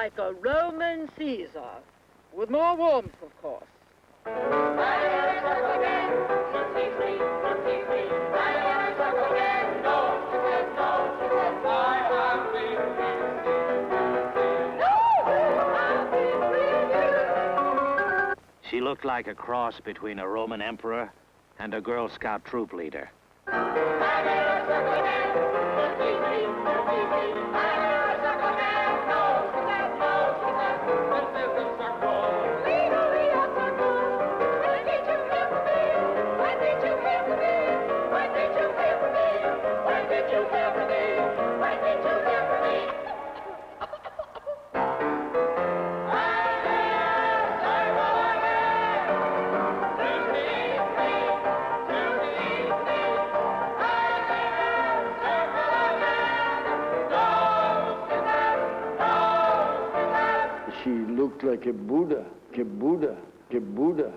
like a Roman Caesar, with more warmth, of course. She looked like a cross between a Roman emperor and a Girl Scout troop leader. She looked like a Buddha, a Buddha, a Buddha.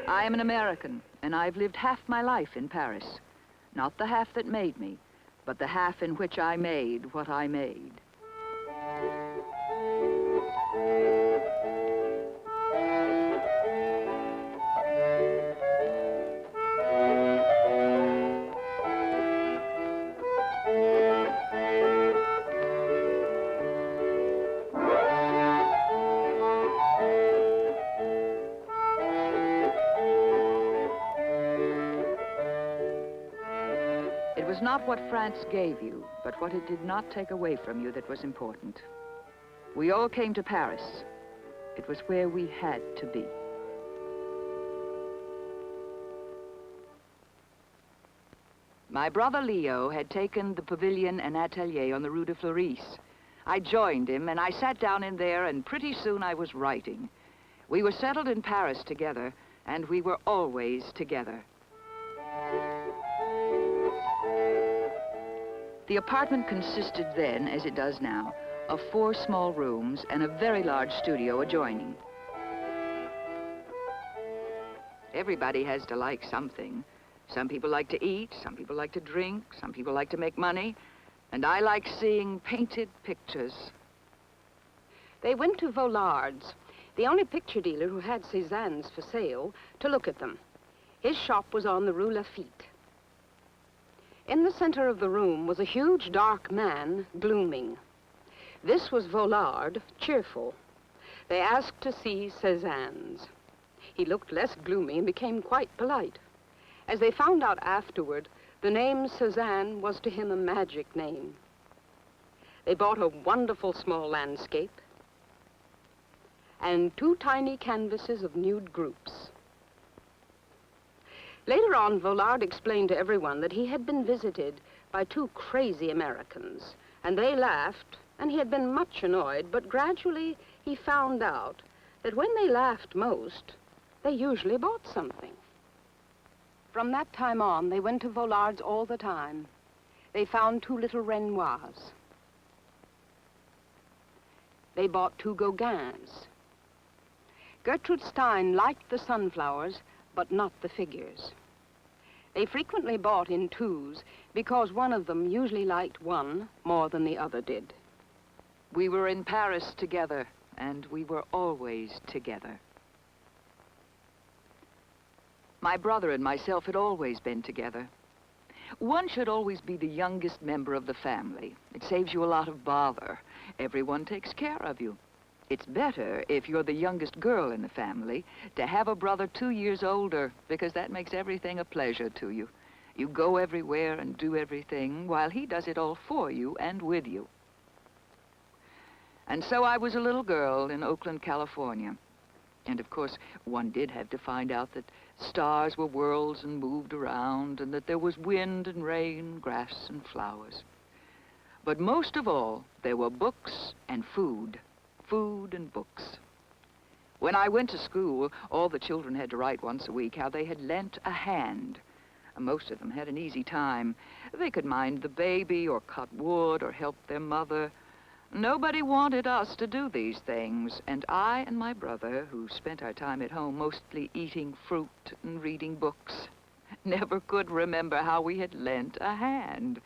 I am an American, and I've lived half my life in Paris. Not the half that made me, but the half in which I made what I made. It was not what France gave you, but what it did not take away from you that was important. We all came to Paris. It was where we had to be. My brother Leo had taken the pavilion and atelier on the Rue de Fleurisse. I joined him, and I sat down in there, and pretty soon I was writing. We were settled in Paris together, and we were always together. The apartment consisted then, as it does now, of 4 small rooms and a very large studio adjoining. Everybody has to like something. Some people like to eat, some people like to drink, some people like to make money, and I like seeing painted pictures. They went to Volard's, the only picture dealer who had Cézanne's for sale, to look at them. His shop was on the Rue Lafitte. In the center of the room was a huge, dark man, glooming. This was Volard, cheerful. They asked to see Cézanne's. He looked less gloomy and became quite polite. As they found out afterward, the name Cézanne was to him a magic name. They bought a wonderful small landscape and 2 tiny canvases of nude groups. Later on, Volard explained to everyone that he had been visited by 2 crazy Americans, and they laughed, and he had been much annoyed, but gradually he found out that when they laughed most, they usually bought something. From that time on, they went to Volard's all the time. They found 2 little Renoirs. They bought 2 Gauguins. Gertrude Stein liked the sunflowers, but not the figures. They frequently bought in 2s because one of them usually liked one more than the other did. We were in Paris together, and we were always together. My brother and myself had always been together. One should always be the youngest member of the family. It saves you a lot of bother. Everyone takes care of you. It's better, if you're the youngest girl in the family, to have a brother 2 years older, because that makes everything a pleasure to you. You go everywhere and do everything, while he does it all for you and with you. And so I was a little girl in Oakland, California. And of course, one did have to find out that stars were worlds and moved around, and that there was wind and rain, grass and flowers. But most of all, there were books and food. Food and books. When I went to school, all the children had to write once a week how they had lent a hand. Most of them had an easy time. They could mind the baby or cut wood or help their mother. Nobody wanted us to do these things, and I and my brother, who spent our time at home mostly eating fruit and reading books, never could remember how we had lent a hand.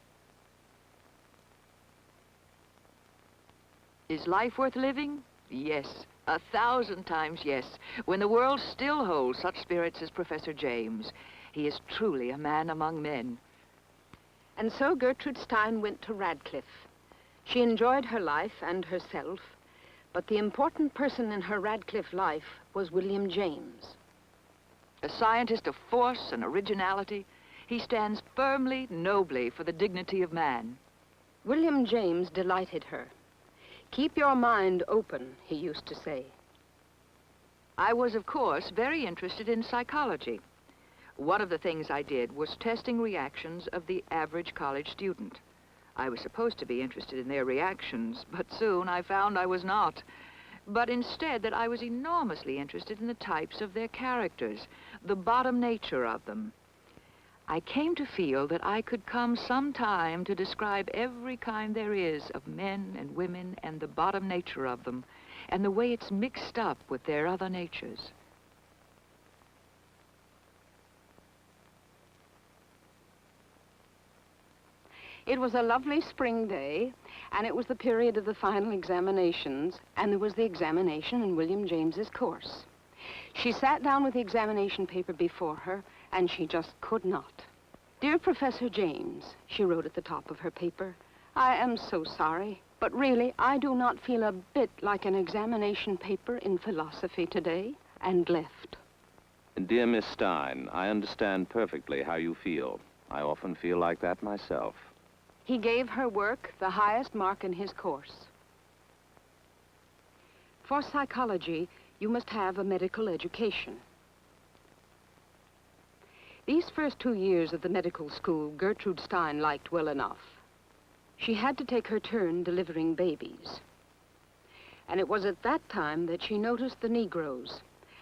Is life worth living? Yes, 1,000 times yes, when the world still holds such spirits as Professor James. He is truly a man among men. And so Gertrude Stein went to Radcliffe. She enjoyed her life and herself, but the important person in her Radcliffe life was William James. A scientist of force and originality, he stands firmly, nobly for the dignity of man. William James delighted her. Keep your mind open, he used to say. I was, of course, very interested in psychology. One of the things I did was testing reactions of the average college student. I was supposed to be interested in their reactions, but soon I found I was not. But instead that I was enormously interested in the types of their characters, the bottom nature of them. I came to feel that I could come sometime to describe every kind there is of men and women and the bottom nature of them, and the way it's mixed up with their other natures. It was a lovely spring day, and it was the period of the final examinations, and there was the examination in William James's course. She sat down with the examination paper before her, and she just could not. Dear Professor James, she wrote at the top of her paper, I am so sorry, but really I do not feel a bit like an examination paper in philosophy today, and left. Dear Miss Stein, I understand perfectly how you feel. I often feel like that myself. He gave her work the highest mark in his course. For psychology, you must have a medical education. These first 2 years of the medical school, Gertrude Stein liked well enough. She had to take her turn delivering babies. And it was at that time that she noticed the Negroes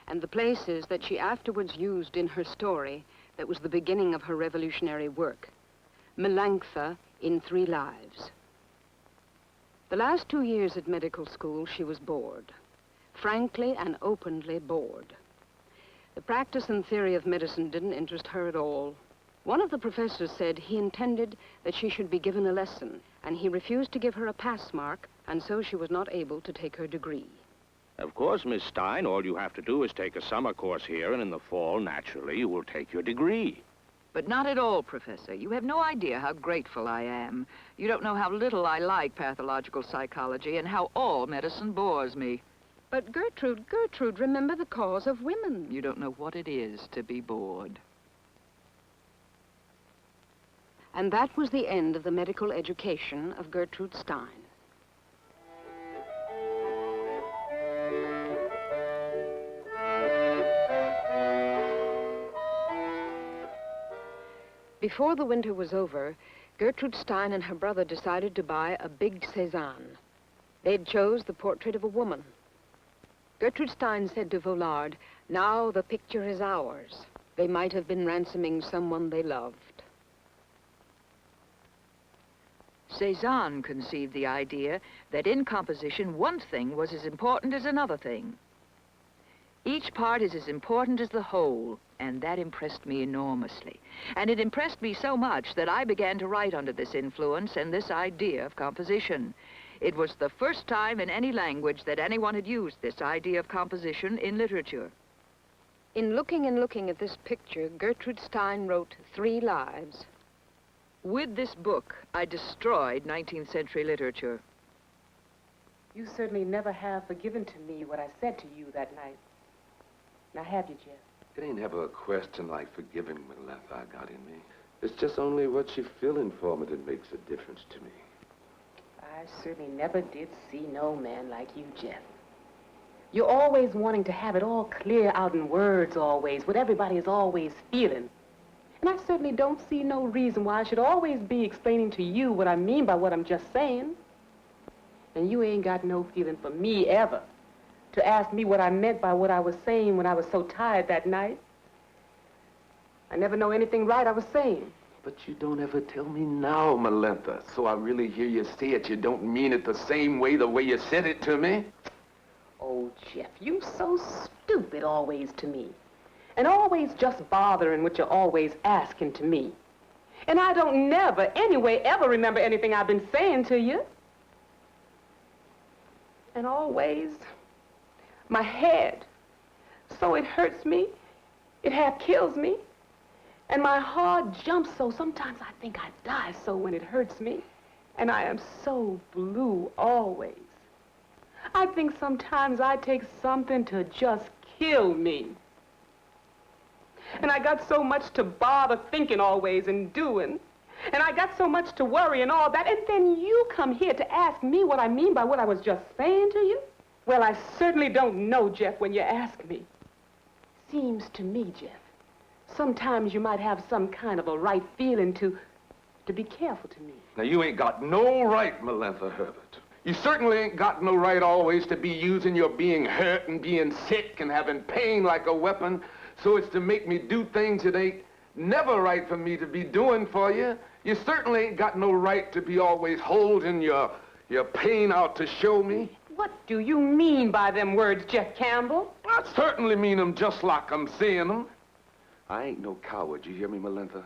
and the places that she afterwards used in her story that was the beginning of her revolutionary work. Melantha in 3 Lives. The last 2 years at medical school, she was bored. Frankly and openly bored. The practice and theory of medicine didn't interest her at all. One of the professors said he intended that she should be given a lesson, and he refused to give her a pass mark, and so she was not able to take her degree. Of course, Miss Stein, all you have to do is take a summer course here, and in the fall, naturally, you will take your degree. But not at all, Professor. You have no idea how grateful I am. You don't know how little I like pathological psychology and how all medicine bores me. But Gertrude, remember the cause of women. You don't know what it is to be bored. And that was the end of the medical education of Gertrude Stein. Before the winter was over, Gertrude Stein and her brother decided to buy a big Cézanne. They'd chose the portrait of a woman. Gertrude Stein said to Vollard, now the picture is ours. They might have been ransoming someone they loved. Cézanne conceived the idea that in composition, one thing was as important as another thing. Each part is as important as the whole, and that impressed me enormously. And it impressed me so much that I began to write under this influence and this idea of composition. It was the first time in any language that anyone had used this idea of composition in literature. In looking and looking at this picture, Gertrude Stein wrote 3 lives. With this book, I destroyed 19th century literature. You certainly never have forgiven to me what I said to you that night. Now, have you, Jeff? It ain't ever a question like forgiving what left I got in me. It's just only what you're feeling for me that makes a difference to me. I certainly never did see no man like you, Jeff. You're always wanting to have it all clear out in words always, what everybody is always feeling. And I certainly don't see no reason why I should always be explaining to you what I mean by what I'm just saying. And you ain't got no feeling for me ever. to ask me what I meant by what I was saying when I was so tired that night. I never know anything right I was saying. But you don't ever tell me now, Melinda. So I really hear you say it. You don't mean it the way you said it to me. Oh, Jeff, you so stupid always to me. And always just bothering what you're always asking to me. And I don't never, anyway, ever remember anything I've been saying to you. And always, my head, so it hurts me, it half kills me. And my heart jumps so sometimes I think I die so when it hurts me. And I am so blue always. I think sometimes I take something to just kill me. And I got so much to bother thinking always and doing. And I got so much to worry and all that. And then you come here to ask me what I mean by what I was just saying to you? Well, I certainly don't know, Jeff, when you ask me. Seems to me, Jeff, sometimes you might have some kind of a right feeling to be careful to me. Now, you ain't got no right, Melinda Herbert. You certainly ain't got no right always to be using your being hurt and being sick and having pain like a weapon so it's to make me do things that ain't never right for me to be doing for you. You certainly ain't got no right to be always holding your pain out to show me. What do you mean by them words, Jeff Campbell? I certainly mean them just like I'm saying them. I ain't no coward, you hear me, Melinda?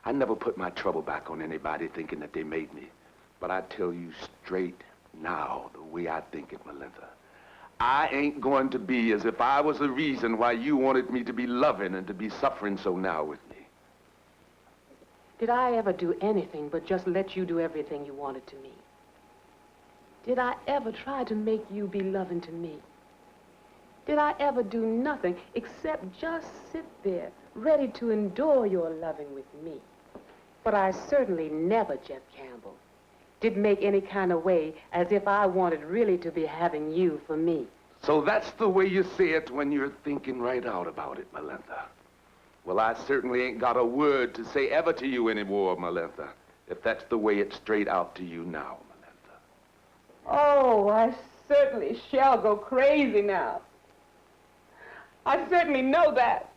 I never put my trouble back on anybody thinking that they made me. But I tell you straight now, the way I think it, Melinda, I ain't going to be as if I was the reason why you wanted me to be loving and to be suffering so now with me. Did I ever do anything but just let you do everything you wanted to me? Did I ever try to make you be loving to me? Did I ever do nothing except just sit there, ready to endure your loving with me? But I certainly never, Jeff Campbell, did make any kind of way as if I wanted really to be having you for me. So that's the way you say it when you're thinking right out about it, Melinda. Well, I certainly ain't got a word to say ever to you anymore, Melinda, if that's the way it's straight out to you now, Melinda. Oh, I certainly shall go crazy now. I certainly know that.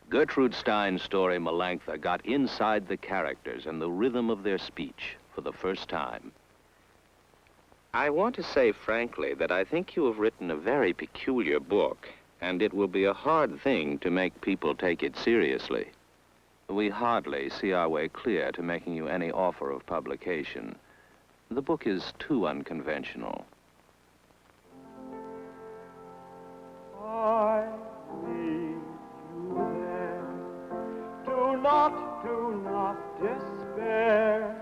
Gertrude Stein's story, Melanchthon, got inside the characters and the rhythm of their speech for the first time. I want to say frankly that I think you have written a very peculiar book, and it will be a hard thing to make people take it seriously. We hardly see our way clear to making you any offer of publication. The book is too unconventional. I need you there. Do not despair.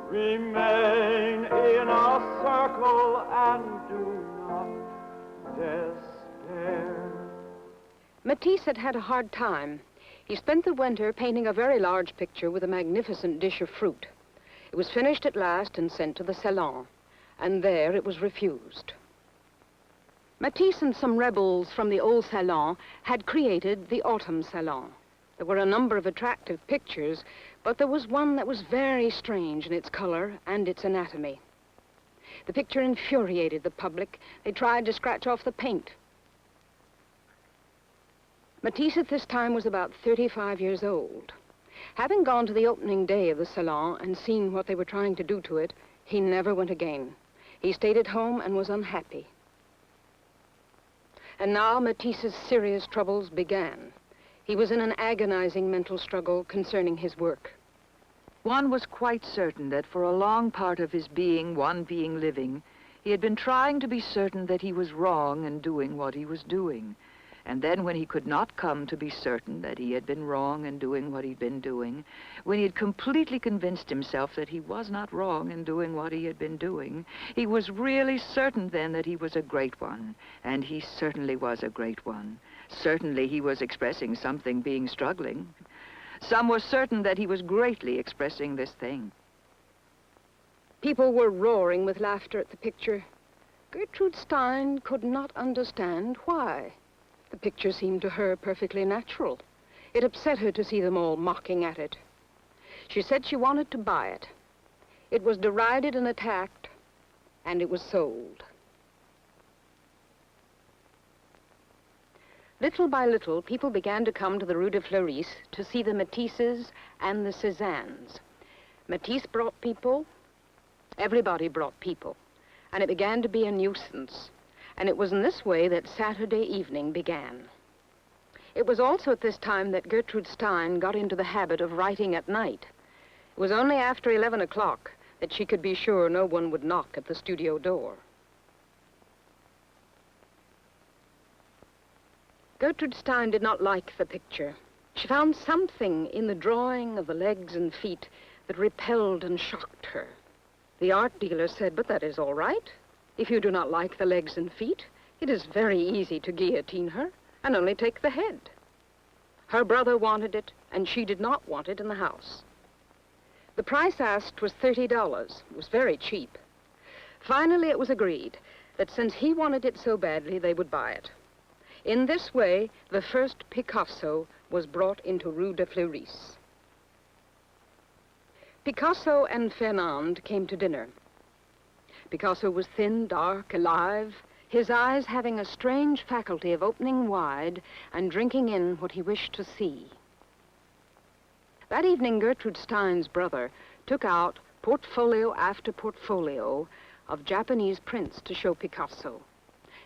Remain in a circle and do not despair. Matisse had had a hard time. He spent the winter painting a very large picture with a magnificent dish of fruit. It was finished at last and sent to the Salon, and there it was refused. Matisse and some rebels from the old Salon had created the Autumn Salon. There were a number of attractive pictures, but there was one that was very strange in its color and its anatomy. The picture infuriated the public. They tried to scratch off the paint. Matisse at this time was about 35 years old. Having gone to the opening day of the Salon and seen what they were trying to do to it, he never went again. He stayed at home and was unhappy. And now Matisse's serious troubles began. He was in an agonizing mental struggle concerning his work. One was quite certain that for a long part of his being, one being living, he had been trying to be certain that he was wrong in doing what he was doing. And then when he could not come to be certain that he had been wrong in doing what he'd been doing, when he had completely convinced himself that he was not wrong in doing what he had been doing, he was really certain then that he was a great one. And he certainly was a great one. Certainly he was expressing something being struggling. Some were certain that he was greatly expressing this thing. People were roaring with laughter at the picture. Gertrude Stein could not understand why. The picture seemed to her perfectly natural. It upset her to see them all mocking at it. She said she wanted to buy it. It was derided and attacked, and it was sold. Little by little, people began to come to the Rue de Fleuris to see the Matisses and the Cézannes. Matisse brought people, everybody brought people, and it began to be a nuisance. And it was in this way that Saturday evening began. It was also at this time that Gertrude Stein got into the habit of writing at night. It was only after 11 o'clock that she could be sure no one would knock at the studio door. Gertrude Stein did not like the picture. She found something in the drawing of the legs and feet that repelled and shocked her. The art dealer said, "But that is all right. If you do not like the legs and feet, it is very easy to guillotine her and only take the head." Her brother wanted it, and she did not want it in the house. The price asked was $30. It was very cheap. Finally, it was agreed that since he wanted it so badly, they would buy it. In this way, the first Picasso was brought into Rue de Fleuris. Picasso and Fernand came to dinner. Picasso was thin, dark, alive, his eyes having a strange faculty of opening wide and drinking in what he wished to see. That evening, Gertrude Stein's brother took out portfolio after portfolio of Japanese prints to show Picasso.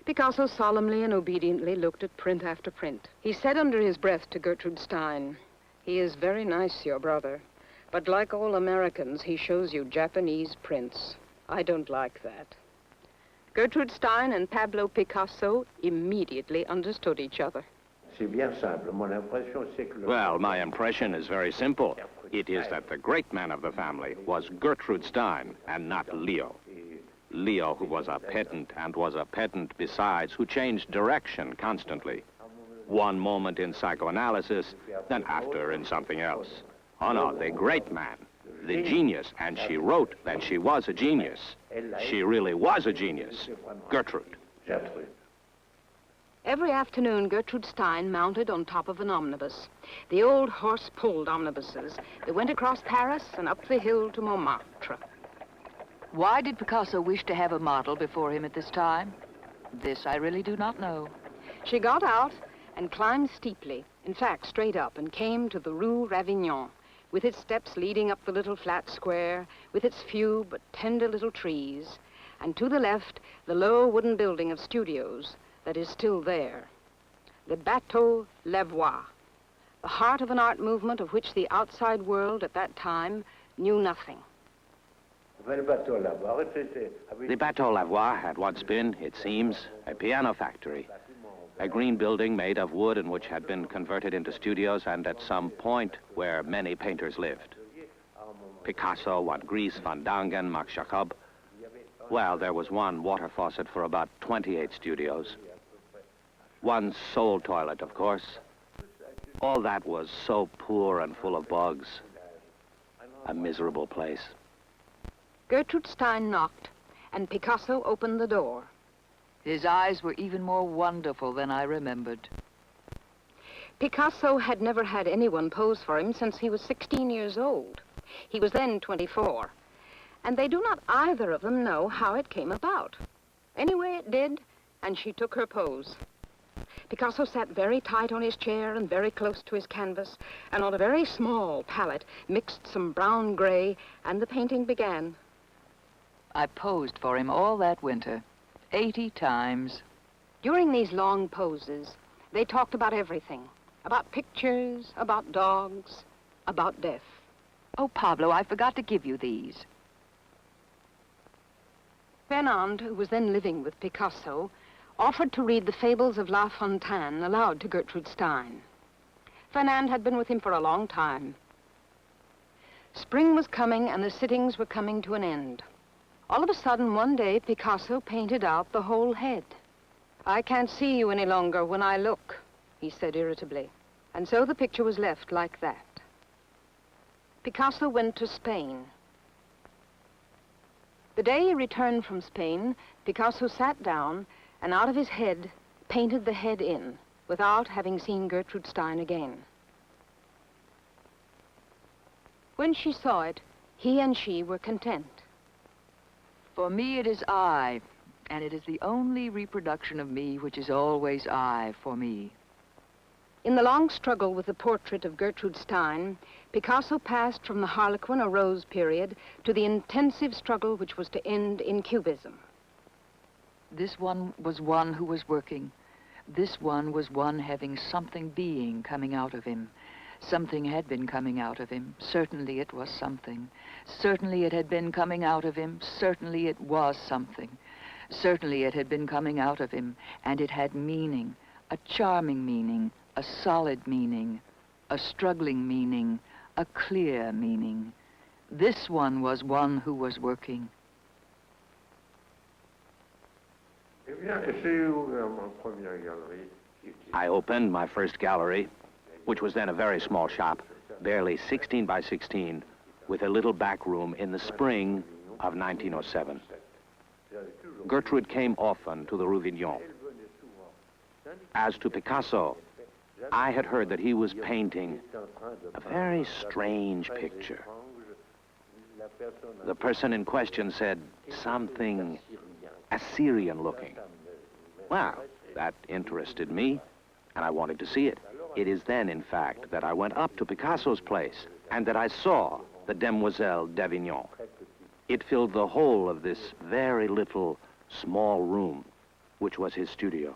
Picasso solemnly and obediently looked at print after print. He said under his breath to Gertrude Stein, "He is very nice, your brother, but like all Americans, he shows you Japanese prints. I don't like that." Gertrude Stein and Pablo Picasso immediately understood each other. Well, my impression is very simple. It is that the great man of the family was Gertrude Stein and not Leo. Leo, who was a pedant, and was a pedant besides, who changed direction constantly. One moment in psychoanalysis, then after in something else. Oh no, the great man, the genius, and she wrote that she was a genius. She really was a genius. Gertrude. Every afternoon, Gertrude Stein mounted on top of an omnibus. The old horse-pulled omnibuses that went across Paris and up the hill to Montmartre. Why did Picasso wish to have a model before him at this time? This I really do not know. She got out and climbed steeply, in fact, straight up, and came to the Rue Ravignon, with its steps leading up the little flat square, with its few but tender little trees, and to the left, the low wooden building of studios that is still there. Le Bateau Lavoie, the heart of an art movement of which the outside world at that time knew nothing. The Bateau Lavoie had once been, it seems, a piano factory. A green building made of wood and which had been converted into studios and at some point where many painters lived. Picasso, Van Gries, Van Dangen, Marc Jacob. Well, there was one water faucet for about 28 studios. One sole toilet, of course. All that was so poor and full of bugs. A miserable place. Gertrude Stein knocked, and Picasso opened the door. His eyes were even more wonderful than I remembered. Picasso had never had anyone pose for him since he was 16 years old. He was then 24. And they do not either of them know how it came about. Anyway, it did, and she took her pose. Picasso sat very tight on his chair and very close to his canvas, and on a very small palette mixed some brown gray, and the painting began. I posed for him all that winter, 80 times. During these long poses, they talked about everything. About pictures, about dogs, about death. Oh, Pablo, I forgot to give you these. Fernand, who was then living with Picasso, offered to read the Fables of La Fontaine aloud to Gertrude Stein. Fernand had been with him for a long time. Spring was coming and the sittings were coming to an end. All of a sudden, one day, Picasso painted out the whole head. "I can't see you any longer when I look," he said irritably. And so the picture was left like that. Picasso went to Spain. The day he returned from Spain, Picasso sat down and out of his head painted the head in, without having seen Gertrude Stein again. When she saw it, he and she were content. For me it is I, and it is the only reproduction of me which is always I for me. In the long struggle with the portrait of Gertrude Stein, Picasso passed from the Harlequin or Rose period to the intensive struggle which was to end in Cubism. This one was one who was working. This one was one having something being coming out of him. Something had been coming out of him. Certainly it was something. Certainly it had been coming out of him. Certainly it was something. Certainly it had been coming out of him, and it had meaning, a charming meaning, a solid meaning, a struggling meaning, a clear meaning. This one was one who was working. I opened my first gallery, which was then a very small shop, barely 16 by 16, with a little back room in the spring of 1907. Gertrude came often to the Rue Vignon. As to Picasso, I had heard that he was painting a very strange picture. The person in question said something Assyrian-looking. Well, that interested me, and I wanted to see it. It is then, in fact, that I went up to Picasso's place and that I saw the Demoiselle d'Avignon. It filled the whole of this very little, small room, which was his studio.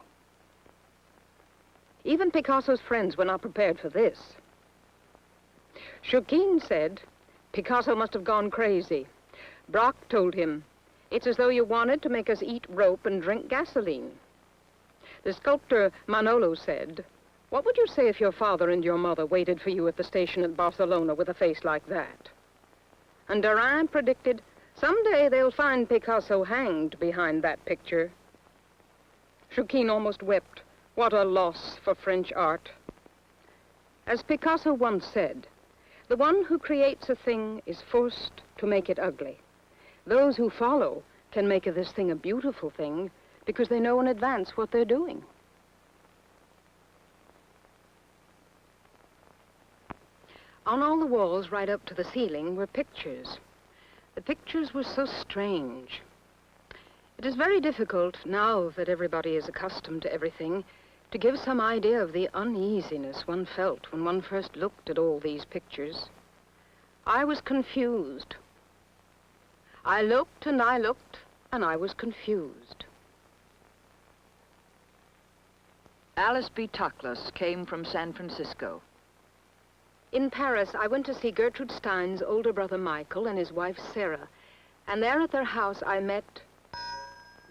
Even Picasso's friends were not prepared for this. Chouquin said Picasso must have gone crazy. Braque told him, "It's as though you wanted to make us eat rope and drink gasoline." The sculptor Manolo said, "What would you say if your father and your mother waited for you at the station at Barcelona with a face like that?" And Derain predicted, "Someday they'll find Picasso hanged behind that picture." Chouquin almost wept. What a loss for French art. As Picasso once said, the one who creates a thing is forced to make it ugly. Those who follow can make this thing a beautiful thing because they know in advance what they're doing. On all the walls right up to the ceiling were pictures. The pictures were so strange. It is very difficult, now that everybody is accustomed to everything, to give some idea of the uneasiness one felt when one first looked at all these pictures. I was confused. I looked, and I was confused. Alice B. Toklas came from San Francisco. In Paris, I went to see Gertrude Stein's older brother Michael and his wife Sarah, and there at their house I met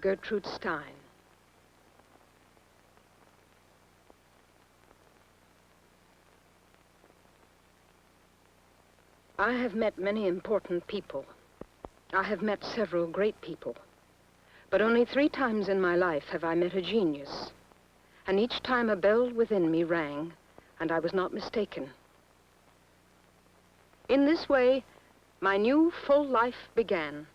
Gertrude Stein. I have met many important people. I have met several great people. But only 3 times in my life have I met a genius. And each time a bell within me rang, and I was not mistaken. In this way, my new full life began.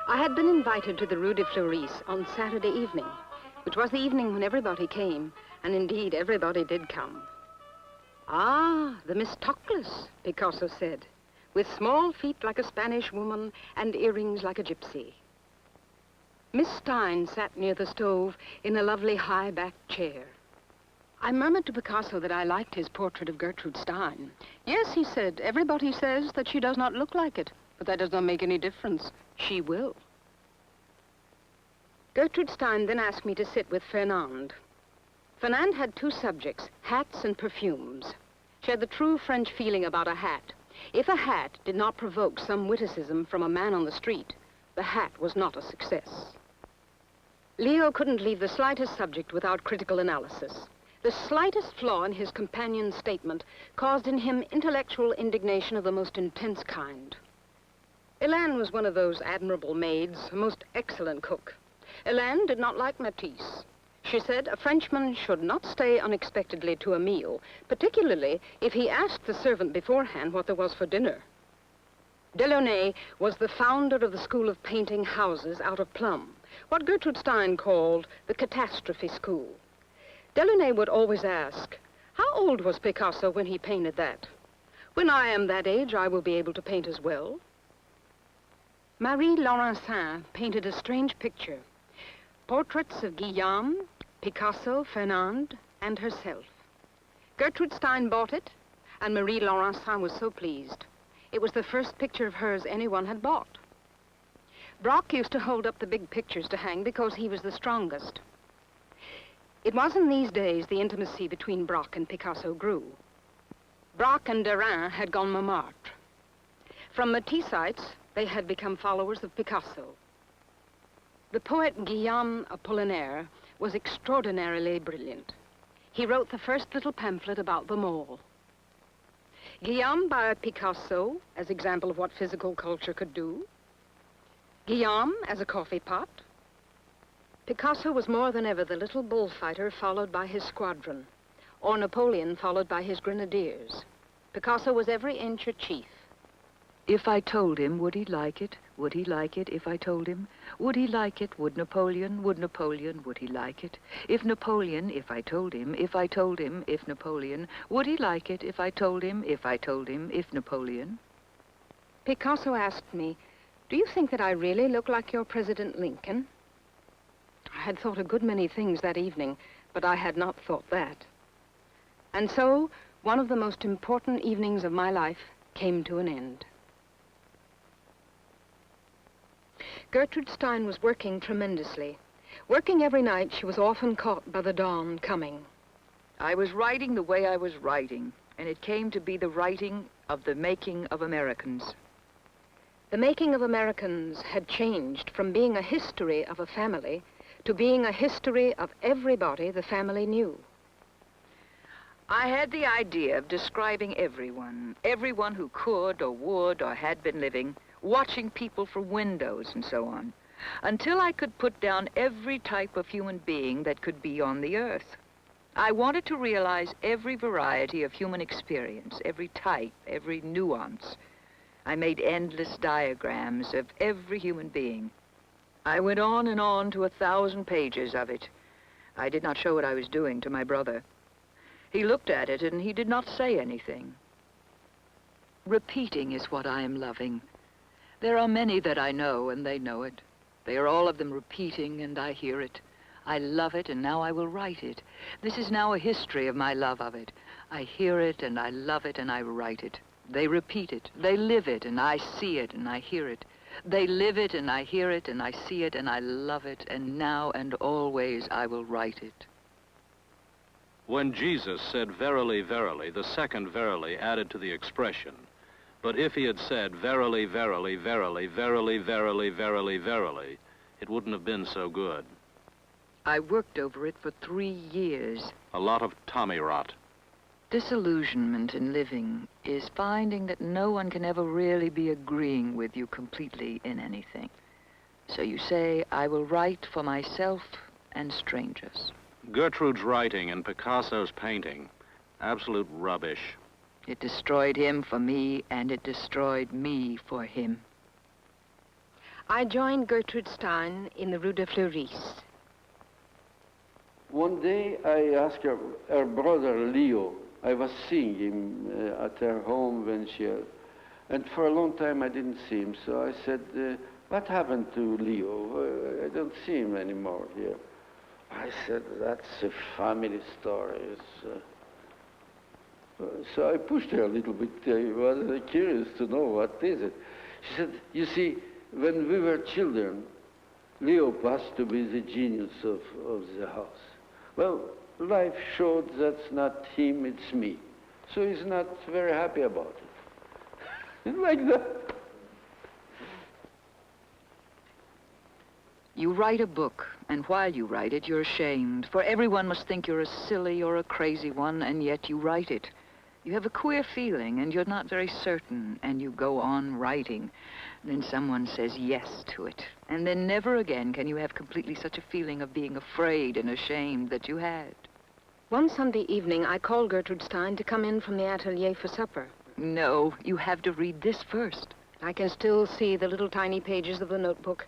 I had been invited to the Rue de Fleuris on Saturday evening, which was the evening when everybody came, and indeed everybody did come. "Ah, the Miss Toklas," Picasso said, "with small feet like a Spanish woman and earrings like a gypsy." Miss Stein sat near the stove in a lovely high-backed chair. I murmured to Picasso that I liked his portrait of Gertrude Stein. "Yes," he said, "everybody says that she does not look like it, but that does not make any difference. She will." Gertrude Stein then asked me to sit with Fernand. Fernand had 2 subjects, hats and perfumes. She had the true French feeling about a hat. If a hat did not provoke some witticism from a man on the street, the hat was not a success. Leo couldn't leave the slightest subject without critical analysis. The slightest flaw in his companion's statement caused in him intellectual indignation of the most intense kind. Hélène was one of those admirable maids, a most excellent cook. Hélène did not like Matisse. She said a Frenchman should not stay unexpectedly to a meal, particularly if he asked the servant beforehand what there was for dinner. Delaunay was the founder of the school of painting houses out of plumb, what Gertrude Stein called the catastrophe school. Delaunay would always ask, "How old was Picasso when he painted that? When I am that age, I will be able to paint as well." Marie Laurencin painted a strange picture. Portraits of Guillaume, Picasso, Fernand, and herself. Gertrude Stein bought it, and Marie Laurencin was so pleased. It was the first picture of hers anyone had bought. Brock used to hold up the big pictures to hang because he was the strongest. It was in these days the intimacy between Brock and Picasso grew. Brock and Derain had gone Montmartre. From Matisse'ites, they had become followers of Picasso. The poet Guillaume Apollinaire was extraordinarily brilliant. He wrote the first little pamphlet about them all. Guillaume by Picasso as example of what physical culture could do. Guillaume as a coffee pot. Picasso was more than ever the little bullfighter followed by his squadron, or Napoleon followed by his grenadiers. Picasso was every inch a chief. If I told him, would he like it? Would he like it if I told him? Would he like it? Would Napoleon? Would Napoleon? Would he like it? If Napoleon, if I told him, if I told him, if Napoleon, would he like it if I told him, if I told him, if Napoleon? Picasso asked me, "Do you think that I really look like your President Lincoln?" I had thought a good many things that evening, but I had not thought that. And so, one of the most important evenings of my life came to an end. Gertrude Stein was working tremendously. Working every night, she was often caught by the dawn coming. I was writing the way I was writing, and it came to be the writing of the making of Americans. The making of Americans had changed from being a history of a family to being a history of everybody the family knew. I had the idea of describing everyone who could or would or had been living, watching people from windows and so on, until I could put down every type of human being that could be on the earth. I wanted to realize every variety of human experience, every type, every nuance. I made endless diagrams of every human being. I went on and on to 1,000 pages of it. I did not show what I was doing to my brother. He looked at it and he did not say anything. Repeating is what I am loving. There are many that I know, and they know it. They are all of them repeating, and I hear it. I love it, and now I will write it. This is now a history of my love of it. I hear it, and I love it, and I write it. They repeat it. They live it, and I see it, and I hear it. They live it, and I hear it, and I see it, and I love it, and now and always I will write it. When Jesus said, "Verily, verily," the second verily added to the expression. But if he had said, "Verily, verily, verily, verily, verily, verily, verily," it wouldn't have been so good. I worked over it for 3 years. A lot of Tommy rot. Disillusionment in living is finding that no one can ever really be agreeing with you completely in anything. So you say, I will write for myself and strangers. Gertrude's writing and Picasso's painting, absolute rubbish. It destroyed him for me, and it destroyed me for him. I joined Gertrude Stein in the Rue de Fleuris. One day I asked her brother Leo. I was seeing him at her home when she had, and for a long time I didn't see him. So I said, "What happened to Leo? I don't see him anymore here." I said, "That's a family story." So I pushed her a little bit. I was curious to know what is it. She said, "You see, when we were children, Leo passed to be the genius of the house. Well, life showed that's not him, it's me. So he's not very happy about it." Like that. You write a book, and while you write it, you're ashamed, for everyone must think you're a silly or a crazy one, and yet you write it. You have a queer feeling, and you're not very certain, and you go on writing. Then someone says yes to it, and then never again can you have completely such a feeling of being afraid and ashamed that you had. One Sunday evening, I called Gertrude Stein to come in from the atelier for supper. No, you have to read this first. I can still see the little tiny pages of the notebook.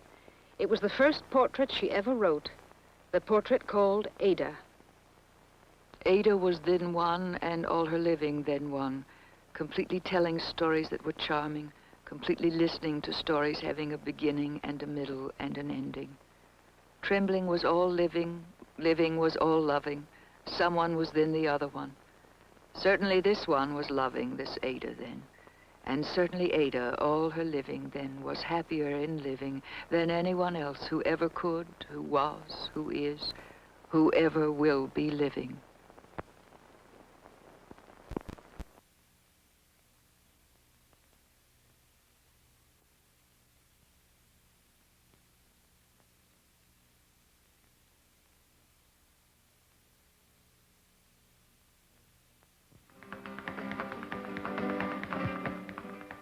It was the first portrait she ever wrote, the portrait called Ada. Ada was then one, and all her living then one, completely telling stories that were charming, completely listening to stories having a beginning and a middle and an ending. Trembling was all living, living was all loving. Someone was then the other one. Certainly this one was loving, this Ada then. And certainly Ada, all her living then, was happier in living than anyone else who ever could, who was, who is, who ever will be living.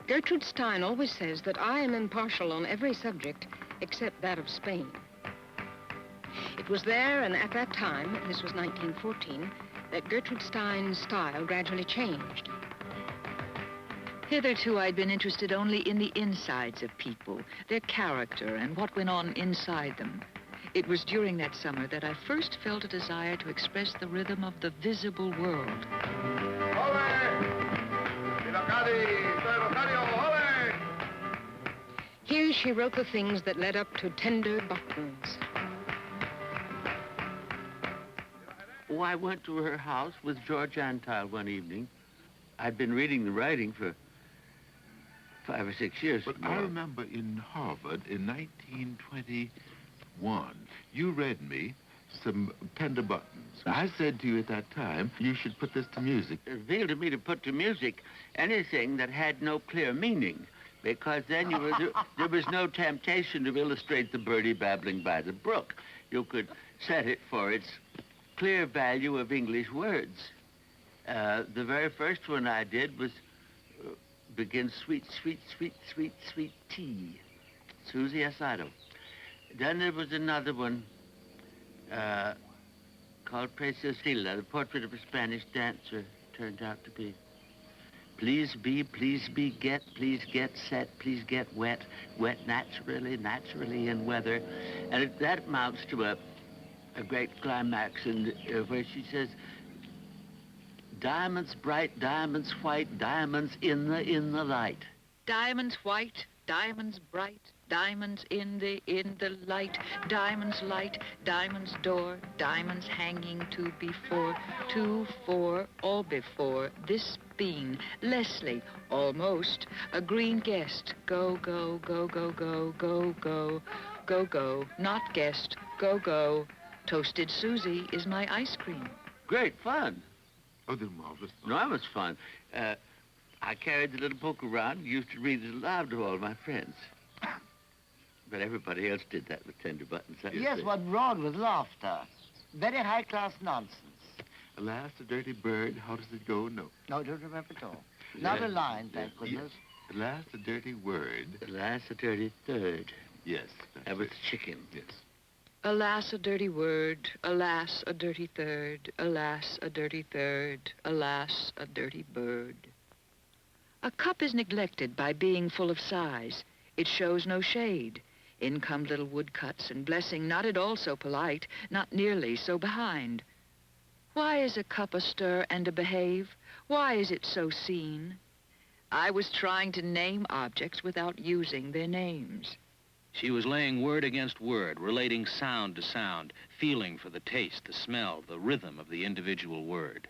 Gertrude Stein always says that I am impartial on every subject except that of Spain. It was there and at that time, this was 1914, that Gertrude Stein's style gradually changed. Hitherto I'd been interested only in the insides of people, their character and what went on inside them. It was during that summer that I first felt a desire to express the rhythm of the visible world. Here she wrote the things that led up to Tender Buttons. Oh, I went to her house with George Antile one evening. I'd been reading the writing for 5 or 6 years. But I remember in Harvard in 1921, you read me some Tender Buttons. I said to you at that time, you should put this to music. It appealed to me to put to music anything that had no clear meaning, because then there was no temptation to illustrate the birdie babbling by the brook. You could set it for its clear value of English words. The very first one I did was begin sweet, sweet, sweet, sweet, sweet tea. Susie Asado. Then there was another one called Preciosa, the portrait of a Spanish dancer turned out to be. Please be, get, please get set, please get wet, wet naturally, naturally in weather. And that amounts to a great climax where she says, diamonds bright, diamonds white, diamonds in the light. Diamonds white, diamonds bright, diamonds in the light, diamonds light, diamonds door, diamonds hanging to, for, all before, this bean, Leslie, almost, a green guest, go, go, go, go, go, go, go, go, go, not guest, go, go, toasted Susie is my ice cream. Great fun. Oh, they're marvelous. No, it was fun. I carried the little book around and used to read it aloud to all my friends. But everybody else did that with Tender Buttons. Yes, what roared with laughter. Very high-class nonsense. Alas, the dirty bird, how does it go? No. No, I don't remember at all. Not a line, thank goodness. Alas, the dirty word. Alas, the dirty third. Yes. That was chicken. Yes. Alas, a dirty word, alas, a dirty third, alas, a dirty third, alas, a dirty bird. A cup is neglected by being full of sighs. It shows no shade. In come little woodcuts and blessing not at all so polite, not nearly so behind. Why is a cup astir and a behave? Why is it so seen? I was trying to name objects without using their names. She was laying word against word, relating sound to sound, feeling for the taste, the smell, the rhythm of the individual word.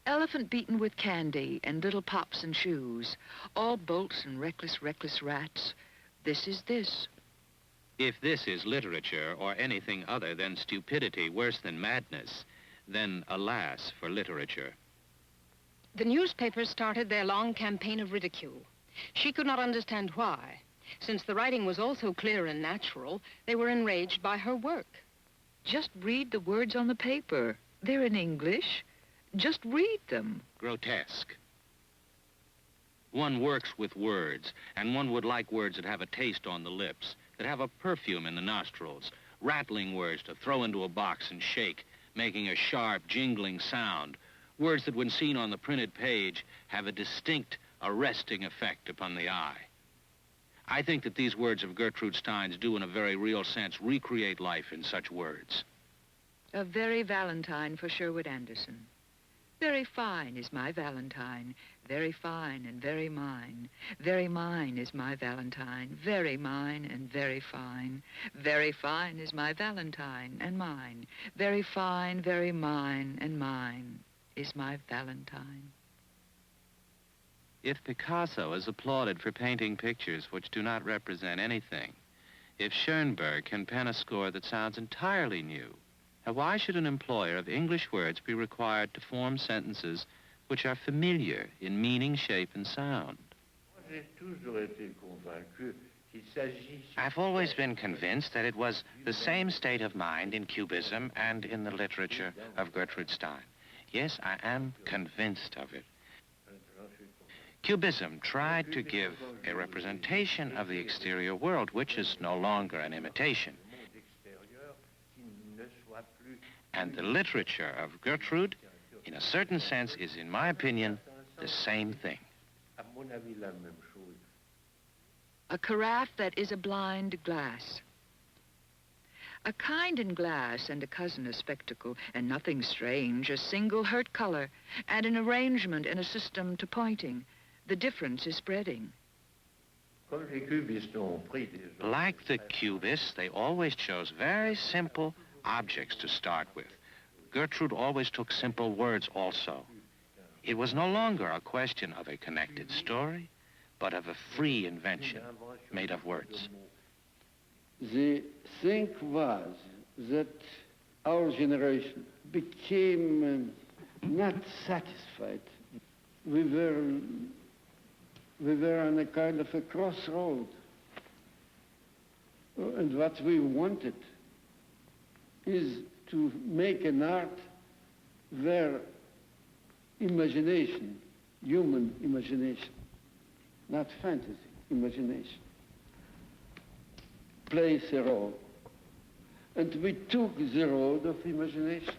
Elephant beaten with candy and little pops and shoes, all bolts and reckless, reckless rats. This is this. If this is literature or anything other than stupidity, worse than madness, then alas for literature. The newspapers started their long campaign of ridicule. She could not understand why. Since the writing was also clear and natural, they were enraged by her work. Just read the words on the paper. They're in English. Just read them. Grotesque. One works with words, and one would like words that have a taste on the lips, that have a perfume in the nostrils, rattling words to throw into a box and shake, making a sharp, jingling sound, words that when seen on the printed page have a distinct, arresting effect upon the eye. I think that these words of Gertrude Stein's do in a very real sense recreate life in such words. A very Valentine for Sherwood Anderson. Very fine is my Valentine, very fine and very mine. Very mine is my Valentine, very mine and very fine. Very fine is my Valentine and mine. Very fine, very mine and mine is my Valentine. If Picasso is applauded for painting pictures which do not represent anything, if Schoenberg can pen a score that sounds entirely new, now why should an employer of English words be required to form sentences which are familiar in meaning, shape, and sound? I've always been convinced that it was the same state of mind in Cubism and in the literature of Gertrude Stein. Yes, I am convinced of it. Cubism tried to give a representation of the exterior world, which is no longer an imitation. And the literature of Gertrude, in a certain sense, is, in my opinion, the same thing. A carafe that is a blind glass. A kind in glass and a cousin a spectacle, and nothing strange, a single hurt color, and an arrangement in a system to pointing. The difference is spreading. Like the Cubists, they always chose very simple objects to start with. Gertrude always took simple words also. It was no longer a question of a connected story, but of a free invention made of words. The thing was that our generation became not satisfied. We were on a kind of a crossroad. And what we wanted is to make an art where imagination, human imagination, not fantasy, imagination, plays a role. And we took the road of imagination.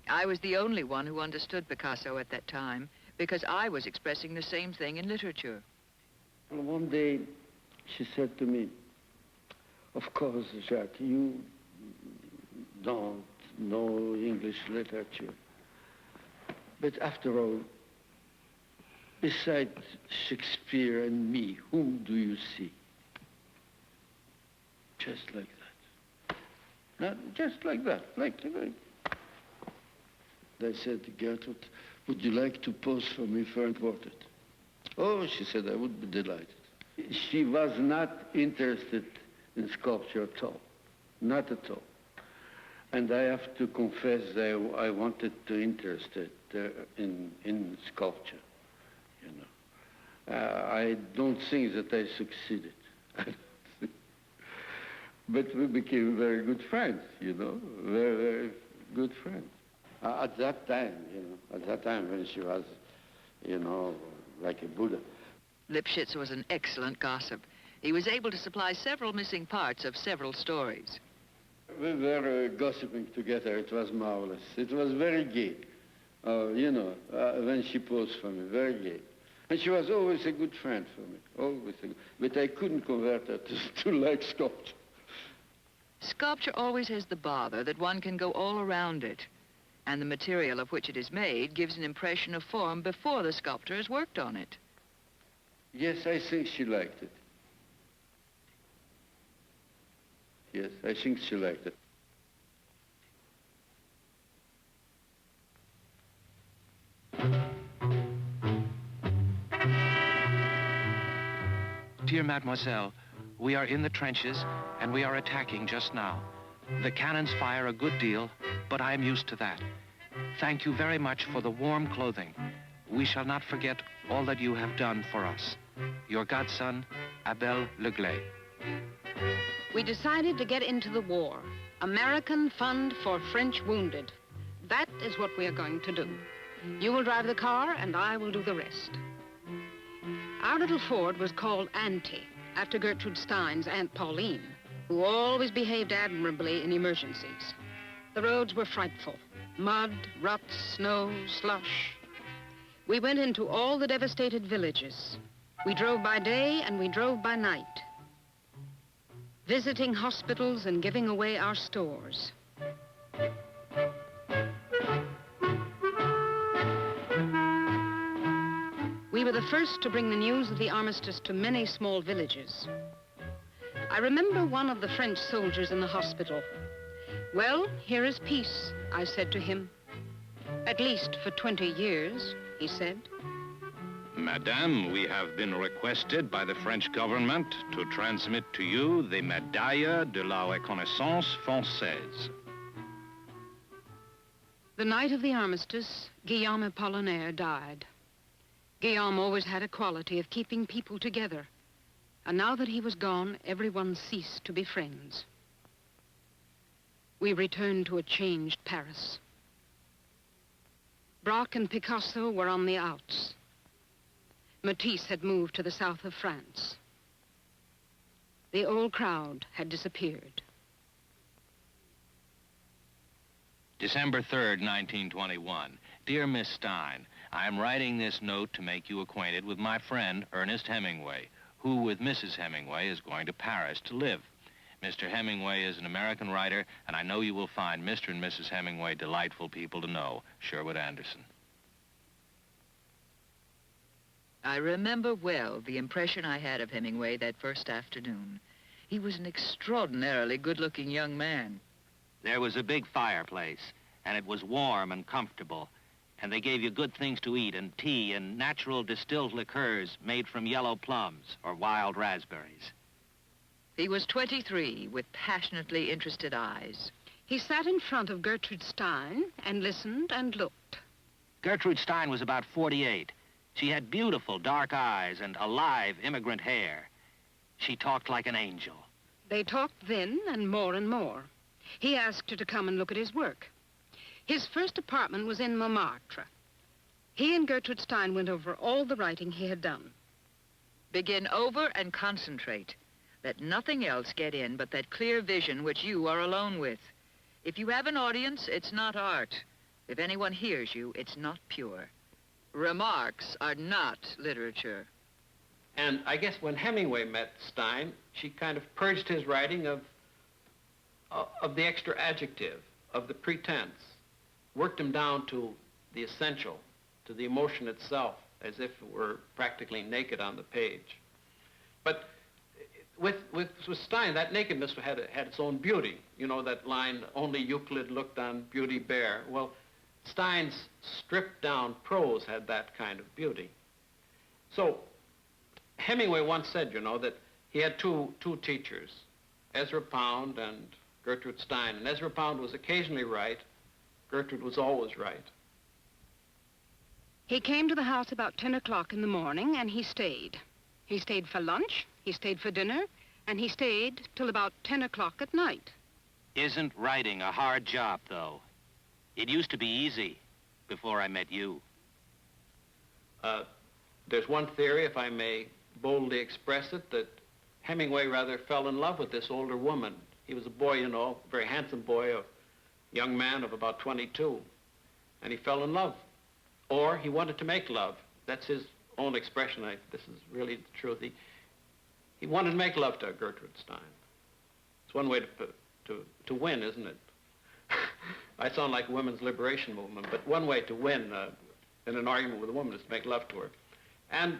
I was the only one who understood Picasso at that time, because I was expressing the same thing in literature. Well, one day, she said to me, "Of course, Jacques, you don't know English literature. But after all, besides Shakespeare and me, whom do you see?" Just like that. Not just like that, like. I said, "Gertrude, would you like to pose for me for a portrait?" "Oh," she said, "I would be delighted." She was not interested in sculpture at all, not at all. And I have to confess that I wanted to interest her in sculpture, you know. I don't think that I succeeded. But we became very good friends, you know, very, very good friends. At that time, when she was, you know, like a Buddha. Lipschitz was an excellent gossip. He was able to supply several missing parts of several stories. We were gossiping together. It was marvelous. It was very gay, you know, when she posed for me, very gay. And she was always a good friend for me, always. But I couldn't convert her to like sculpture. Sculpture always has the bother that one can go all around it. And the material of which it is made gives an impression of form before the sculptor has worked on it. Yes, I think she liked it. Yes, I think she liked it. Dear Mademoiselle, we are in the trenches and we are attacking just now. The cannons fire a good deal, but I am used to that. Thank you very much for the warm clothing. We shall not forget all that you have done for us. Your godson, Abel Leglay. We decided to get into the war. American Fund for French Wounded. That is what we are going to do. You will drive the car and I will do the rest. Our little Ford was called Auntie, after Gertrude Stein's Aunt Pauline, who always behaved admirably in emergencies. The roads were frightful. Mud, ruts, snow, slush. We went into all the devastated villages. We drove by day and we drove by night, visiting hospitals and giving away our stores. We were the first to bring the news of the armistice to many small villages. I remember one of the French soldiers in the hospital. "Well, here is peace," I said to him. "At least for 20 years, he said. Madame, we have been requested by the French government to transmit to you the Médaille de la Reconnaissance Française. The night of the armistice, Guillaume Apollinaire died. Guillaume always had a quality of keeping people together. And now that he was gone, everyone ceased to be friends. We returned to a changed Paris. Braque and Picasso were on the outs. Matisse had moved to the south of France. The old crowd had disappeared. December 3rd, 1921. Dear Miss Stein, I am writing this note to make you acquainted with my friend, Ernest Hemingway, who, with Mrs. Hemingway, is going to Paris to live. Mr. Hemingway is an American writer, and I know you will find Mr. and Mrs. Hemingway delightful people to know. Sherwood Anderson. I remember well the impression I had of Hemingway that first afternoon. He was an extraordinarily good-looking young man. There was a big fireplace, and it was warm and comfortable, and they gave you good things to eat and tea and natural distilled liqueurs made from yellow plums or wild raspberries. He was 23 with passionately interested eyes. He sat in front of Gertrude Stein and listened and looked. Gertrude Stein was about 48. She had beautiful dark eyes and alive immigrant hair. She talked like an angel. They talked then and more. He asked her to come and look at his work. His first apartment was in Montmartre. He and Gertrude Stein went over all the writing he had done. Begin over and concentrate. Let nothing else get in but that clear vision which you are alone with. If you have an audience, it's not art. If anyone hears you, it's not pure. Remarks are not literature. And I guess when Hemingway met Stein, she kind of purged his writing of the extra adjective, of the pretense, worked him down to the essential, to the emotion itself, as if it were practically naked on the page. But with Stein, that nakedness had its own beauty. You know that line, "Only Euclid looked on beauty bare." Well, Stein's stripped-down prose had that kind of beauty. So Hemingway once said, you know, that he had two teachers, Ezra Pound and Gertrude Stein. And Ezra Pound was occasionally right. Gertrude was always right. He came to the house about 10 o'clock in the morning, and he stayed. He stayed for lunch, he stayed for dinner, and he stayed till about 10 o'clock at night. Isn't writing a hard job, though? It used to be easy before I met you. There's one theory, if I may boldly express it, that Hemingway rather fell in love with this older woman. He was a boy, you know, a very handsome boy, a young man of about 22, and he fell in love. Or he wanted to make love. That's his own expression. This is really the truth. He wanted to make love to Gertrude Stein. It's one way to win, isn't it? I sound like a women's liberation movement, but one way to win in an argument with a woman is to make love to her. And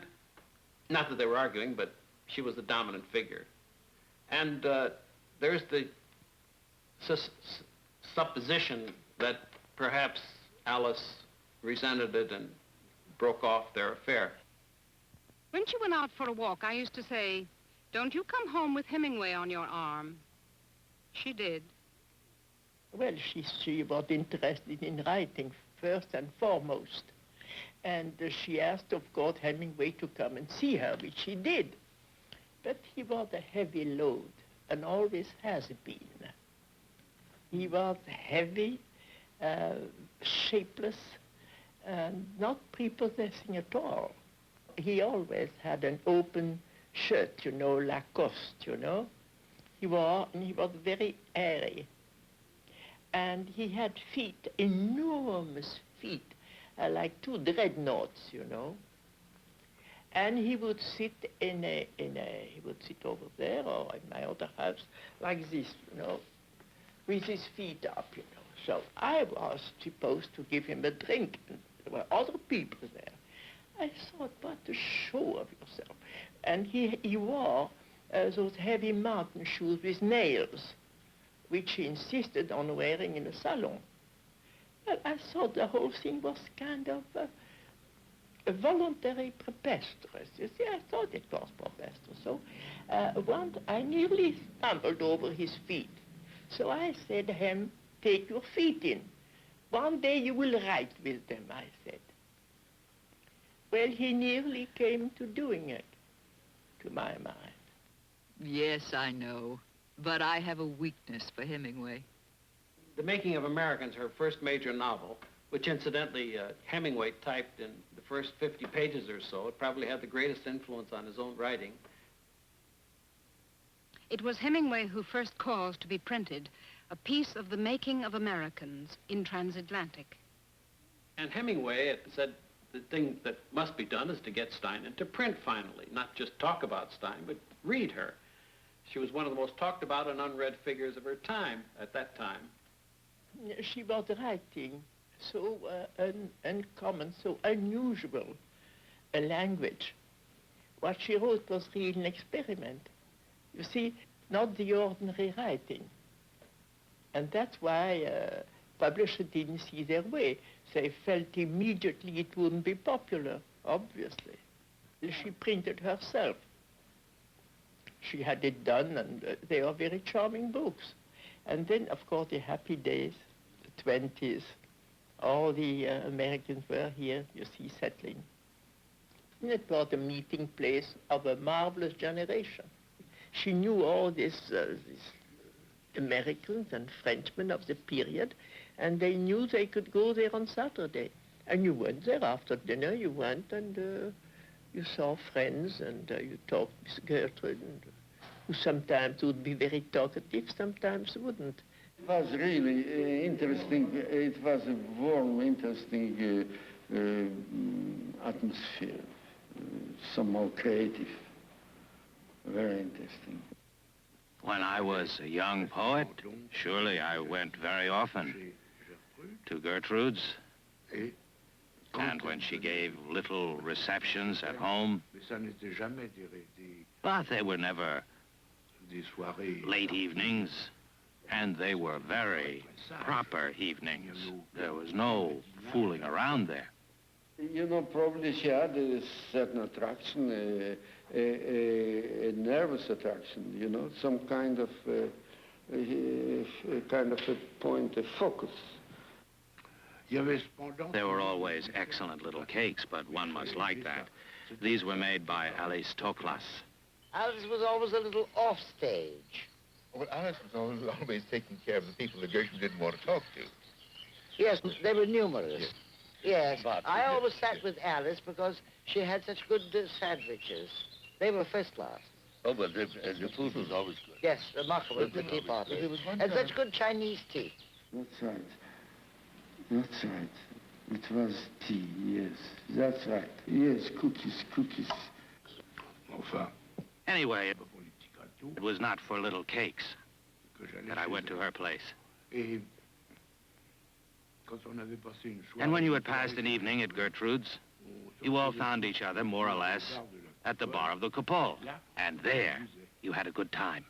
not that they were arguing, but she was the dominant figure. And there's the supposition that perhaps Alice resented it and broke off their affair. When she went out for a walk, I used to say, "Don't you come home with Hemingway on your arm." She did. Well, she was interested in writing first and foremost. And she asked, of course, Hemingway to come and see her, which he did. But he was a heavy load, and always has been. He was heavy, shapeless, and not prepossessing at all. He always had an open shirt, you know, Lacoste, you know. He was very airy. And he had feet, enormous feet, like two dreadnoughts, you know. And he would sit he would sit over there or in my other house like this, you know, with his feet up, you know. So I was supposed to give him a drink, and there were other people there. I thought, what a show of yourself. And he wore those heavy mountain shoes with nails, which he insisted on wearing in a salon. Well, I thought the whole thing was kind of a voluntary preposterous. You see, I thought it was preposterous. So once I nearly stumbled over his feet. So I said to him, take your feet in. One day you will write with them, I said. Well, he nearly came to doing it, to my mind. Yes, I know. But I have a weakness for Hemingway. The Making of Americans, her first major novel, which incidentally Hemingway typed in the first 50 pages or so. It probably had the greatest influence on his own writing. It was Hemingway who first caused to be printed a piece of The Making of Americans in Transatlantic. And Hemingway said the thing that must be done is to get Stein into print finally, not just talk about Stein, but read her. She was one of the most talked about and unread figures of her time at that time. She was writing so uncommon, so unusual a language. What she wrote was really an experiment. You see, not the ordinary writing. And that's why publishers didn't see their way. They felt immediately it wouldn't be popular, obviously. She printed herself. She had it done, and they are very charming books. And then, of course, the happy days, the 20s, all the Americans were here, you see, settling. And it was a meeting place of a marvelous generation. She knew all these Americans and Frenchmen of the period, and they knew they could go there on Saturday. And you went there after dinner, you went and you saw friends, and you talked with Gertrude, and who sometimes would be very talkative, sometimes wouldn't. It was really interesting. It was a warm, interesting atmosphere, somehow creative, very interesting. When I was a young poet, surely I went very often to Gertrude's. And when she gave little receptions at home, but they were never late evenings, and they were very proper evenings. There was no fooling around there. You know, probably she had a certain attraction, a nervous attraction, you know, some kind of a point, a focus. There were always excellent little cakes, but one must like that. These were made by Alice Toklas. Alice was always a little offstage. Well, Alice was always taking care of the people that Gertrude didn't want to talk to. Yes, they were numerous. Yes, but I always sat with Alice because she had such good sandwiches. They were first class. Oh, but the food was always good. Yes, remarkable, the tea party. And such good Chinese tea. That's right. That's right. It was tea, yes. That's right. Yes, cookies. Anyway, it was not for little cakes that I went to her place. And when you had passed an evening at Gertrude's, you all found each other, more or less, at the bar of the Cupola. And there, you had a good time.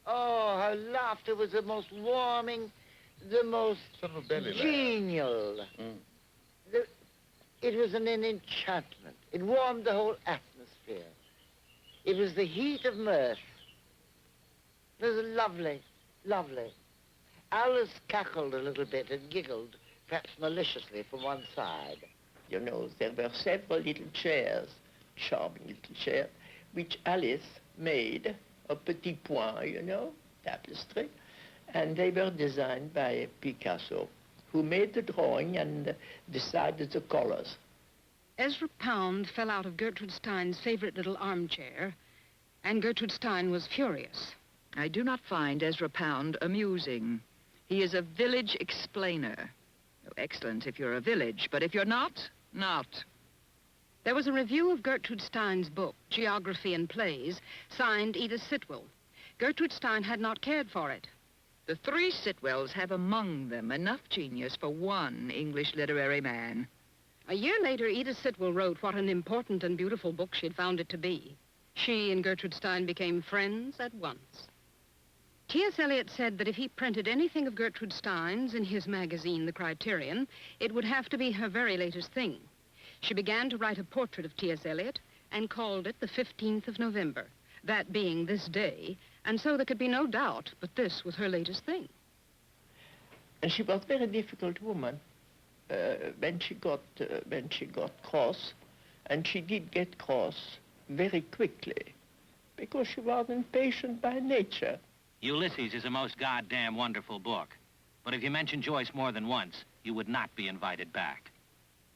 Oh, her laughter was the most warming, the most genial. It was an enchantment. It warmed the whole atmosphere. It was the heat of mirth. It was lovely, lovely. Alice cackled a little bit and giggled, perhaps maliciously, from one side. You know, there were several little chairs, charming little chairs, which Alice made of petit point, you know, tapestry, and they were designed by Picasso, who made the drawing and decided the colors. Ezra Pound fell out of Gertrude Stein's favorite little armchair, and Gertrude Stein was furious. I do not find Ezra Pound amusing. He is a village explainer. Oh, excellent if you're a village, but if you're not, not. There was a review of Gertrude Stein's book, Geography and Plays, signed Edith Sitwell. Gertrude Stein had not cared for it. The three Sitwells have among them enough genius for one English literary man. A year later, Edith Sitwell wrote what an important and beautiful book she'd found it to be. She and Gertrude Stein became friends at once. T.S. Eliot said that if he printed anything of Gertrude Stein's in his magazine, The Criterion, it would have to be her very latest thing. She began to write a portrait of T.S. Eliot and called it the 15th of November, that being this day, and so there could be no doubt but this was her latest thing. And she was a very difficult woman when she got cross, and she did get cross very quickly because she was impatient by nature. Ulysses is a most goddamn wonderful book, but if you mention Joyce more than once, you would not be invited back.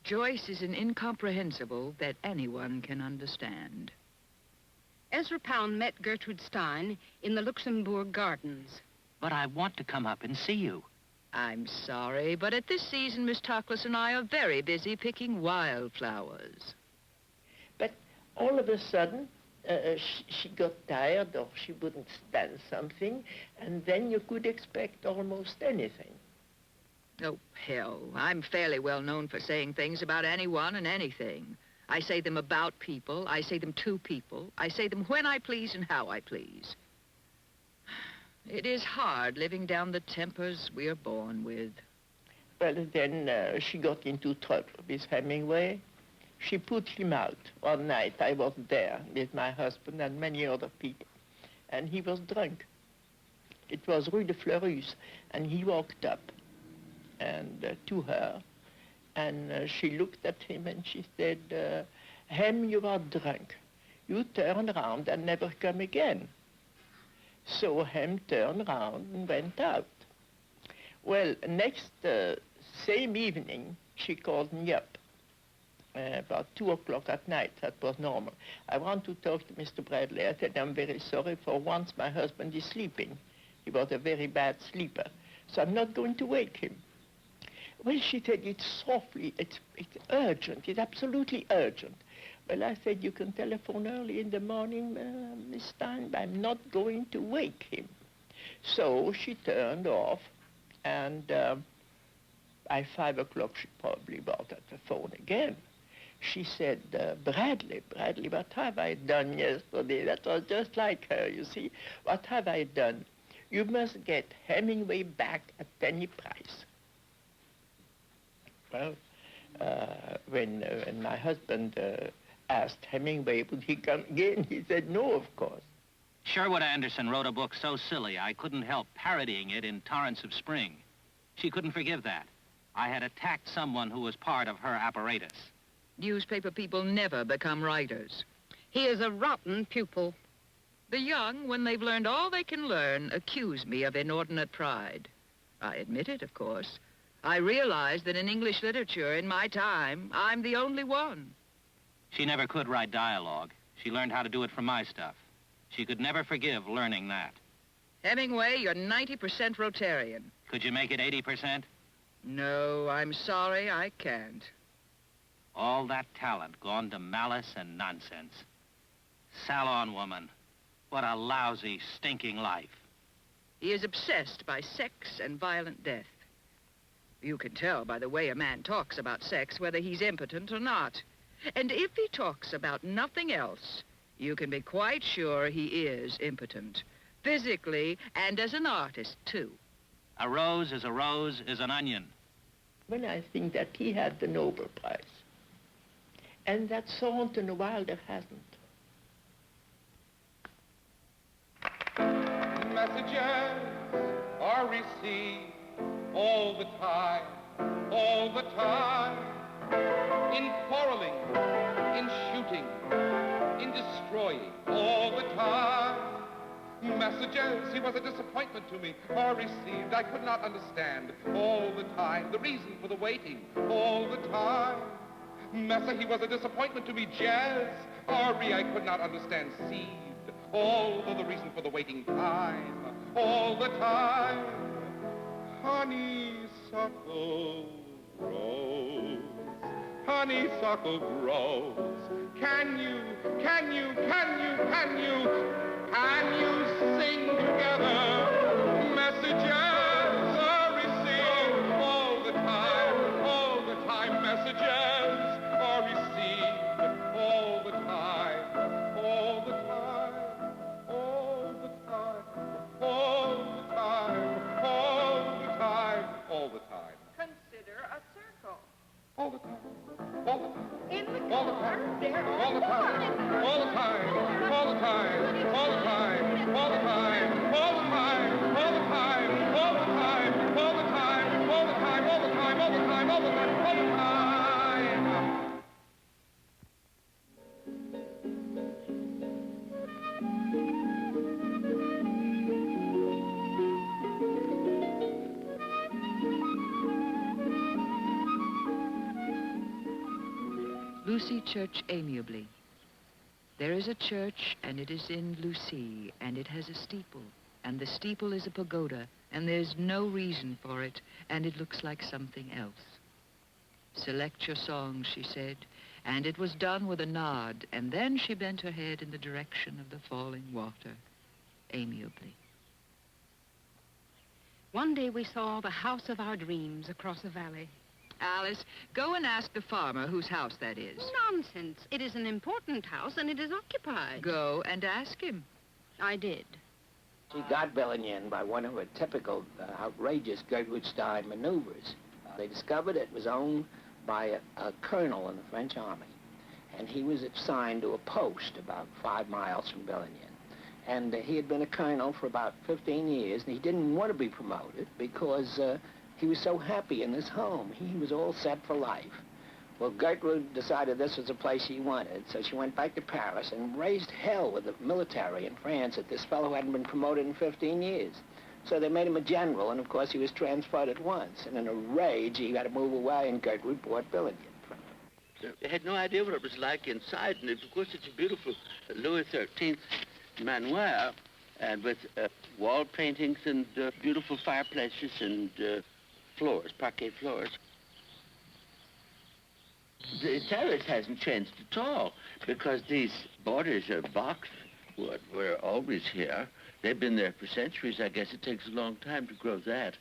Joyce is an incomprehensible that anyone can understand. Ezra Pound met Gertrude Stein in the Luxembourg Gardens. But I want to come up and see you. I'm sorry, but at this season, Miss Toklas and I are very busy picking wildflowers. But all of a sudden, she got tired or she wouldn't stand something, and then you could expect almost anything. Oh, hell, I'm fairly well known for saying things about anyone and anything. I say them about people, I say them to people, I say them when I please and how I please. It is hard living down the tempers we are born with. Well, then she got into trouble with Hemingway. She put him out. One night I was there with my husband and many other people, and he was drunk. It was Rue de Fleurus, and he walked up and to her, and she looked at him and she said, Hem, you are drunk. You turn around and never come again. So Hem turned around and went out. Well, next same evening, she called me up about 2 o'clock at night. That was normal. I want to talk to Mr. Bradley. I said, I'm very sorry. For once, my husband is sleeping. He was a very bad sleeper, so I'm not going to wake him. Well, she said, it's softly, it's urgent, it's absolutely urgent. Well, I said, you can telephone early in the morning, Miss Stein, but I'm not going to wake him. So she turned off, and by 5 o'clock, she probably brought at the phone again. She said, Bradley, what have I done yesterday? That was just like her, you see. What have I done? You must get Hemingway back at any price. Well, when my husband asked Hemingway, would he come again, he said no, of course. Sherwood Anderson wrote a book so silly I couldn't help parodying it in Torrents of Spring. She couldn't forgive that. I had attacked someone who was part of her apparatus. Newspaper people never become writers. He is a rotten pupil. The young, when they've learned all they can learn, accuse me of inordinate pride. I admit it, of course. I realize that in English literature, in my time, I'm the only one. She never could write dialogue. She learned how to do it from my stuff. She could never forgive learning that. Hemingway, you're 90% Rotarian. Could you make it 80%? No, I'm sorry, I can't. All that talent gone to malice and nonsense. Salon woman. What a lousy, stinking life. He is obsessed by sex and violent death. You can tell by the way a man talks about sex whether he's impotent or not. And if he talks about nothing else, you can be quite sure he is impotent. Physically and as an artist, too. A rose is an onion. When I think that he had the Nobel Prize, and that Thornton Wilder hasn't. Messages are received all the time, in quarreling, in shooting, in destroying, all the time. Messages, he was a disappointment to me, are received, I could not understand, all the time, the reason for the waiting, all the time. Messa, he was a disappointment to me, jazz, Ari, I could not understand, seed, all the reason for the waiting time, all the time. Honeysuckle grows, honeysuckle grows. Can you sing together? Messages are received all the time, messages In the car. All the time. All the time. All the time. All the time. All the time. All the time. All the time. All the time. All the time. All the time. All the time. All the time. All the time. All the time. All the time. Lucy Church amiably. There is a church, and it is in Lucy, and it has a steeple, and the steeple is a pagoda, and there's no reason for it, and it looks like something else. Select your song, she said, and it was done with a nod, and then she bent her head in the direction of the falling water, amiably. One day we saw the house of our dreams across the valley. Alice, go and ask the farmer whose house that is. Nonsense. It is an important house, and it is occupied. Go and ask him. I did. She got Bellignon by one of her typical outrageous Gertrude Stein maneuvers. They discovered it was owned by a colonel in the French army, and he was assigned to a post about 5 miles from Bellignon. And he had been a colonel for about 15 years, and he didn't want to be promoted because he was so happy in his home. He was all set for life. Well, Gertrude decided this was the place she wanted, so she went back to Paris and raised hell with the military in France that this fellow hadn't been promoted in 15 years. So they made him a general, and of course he was transferred at once. And in a rage, he had to move away, and Gertrude bought Bellignon from him. They had no idea what it was like inside, and of course it's a beautiful Louis XIII manoir, and with wall paintings and beautiful fireplaces and floors, parquet floors. The terrace hasn't changed at all because these borders of boxwood were always here. They've been there for centuries. I guess it takes a long time to grow that.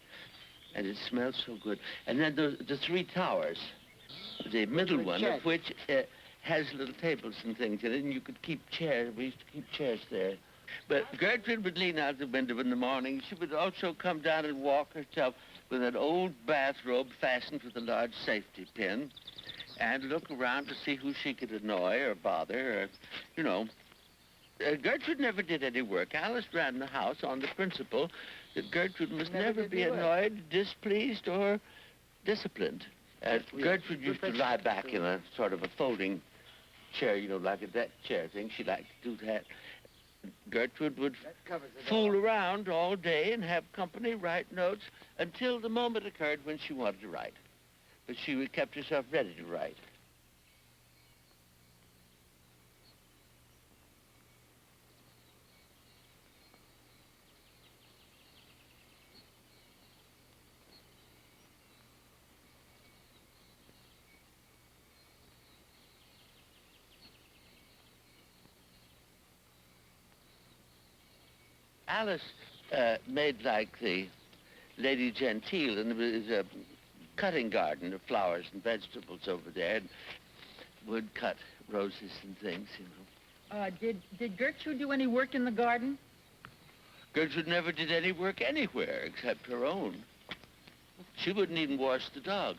And it smells so good. And then the 3 towers, the middle one of which has little tables and things in it, and you could keep chairs. We used to keep chairs there. But Gertrude would lean out the window in the morning. She would also come down and walk herself with an old bathrobe fastened with a large safety pin and look around to see who she could annoy or bother or, you know. Gertrude never did any work. Alice ran the house on the principle that Gertrude must never be annoyed, displeased, or disciplined. Gertrude used to lie back in a sort of a folding chair, you know, like a deck chair thing. She liked to do that. Gertrude would fool around all day and have company, write notes, until the moment occurred when she wanted to write. But she kept herself ready to write. Alice made like the Lady Gentile, and there was a cutting garden of flowers and vegetables over there, and would cut roses and things, you know. Did Gertrude do any work in the garden? Gertrude never did any work anywhere except her own. She wouldn't even wash the dog.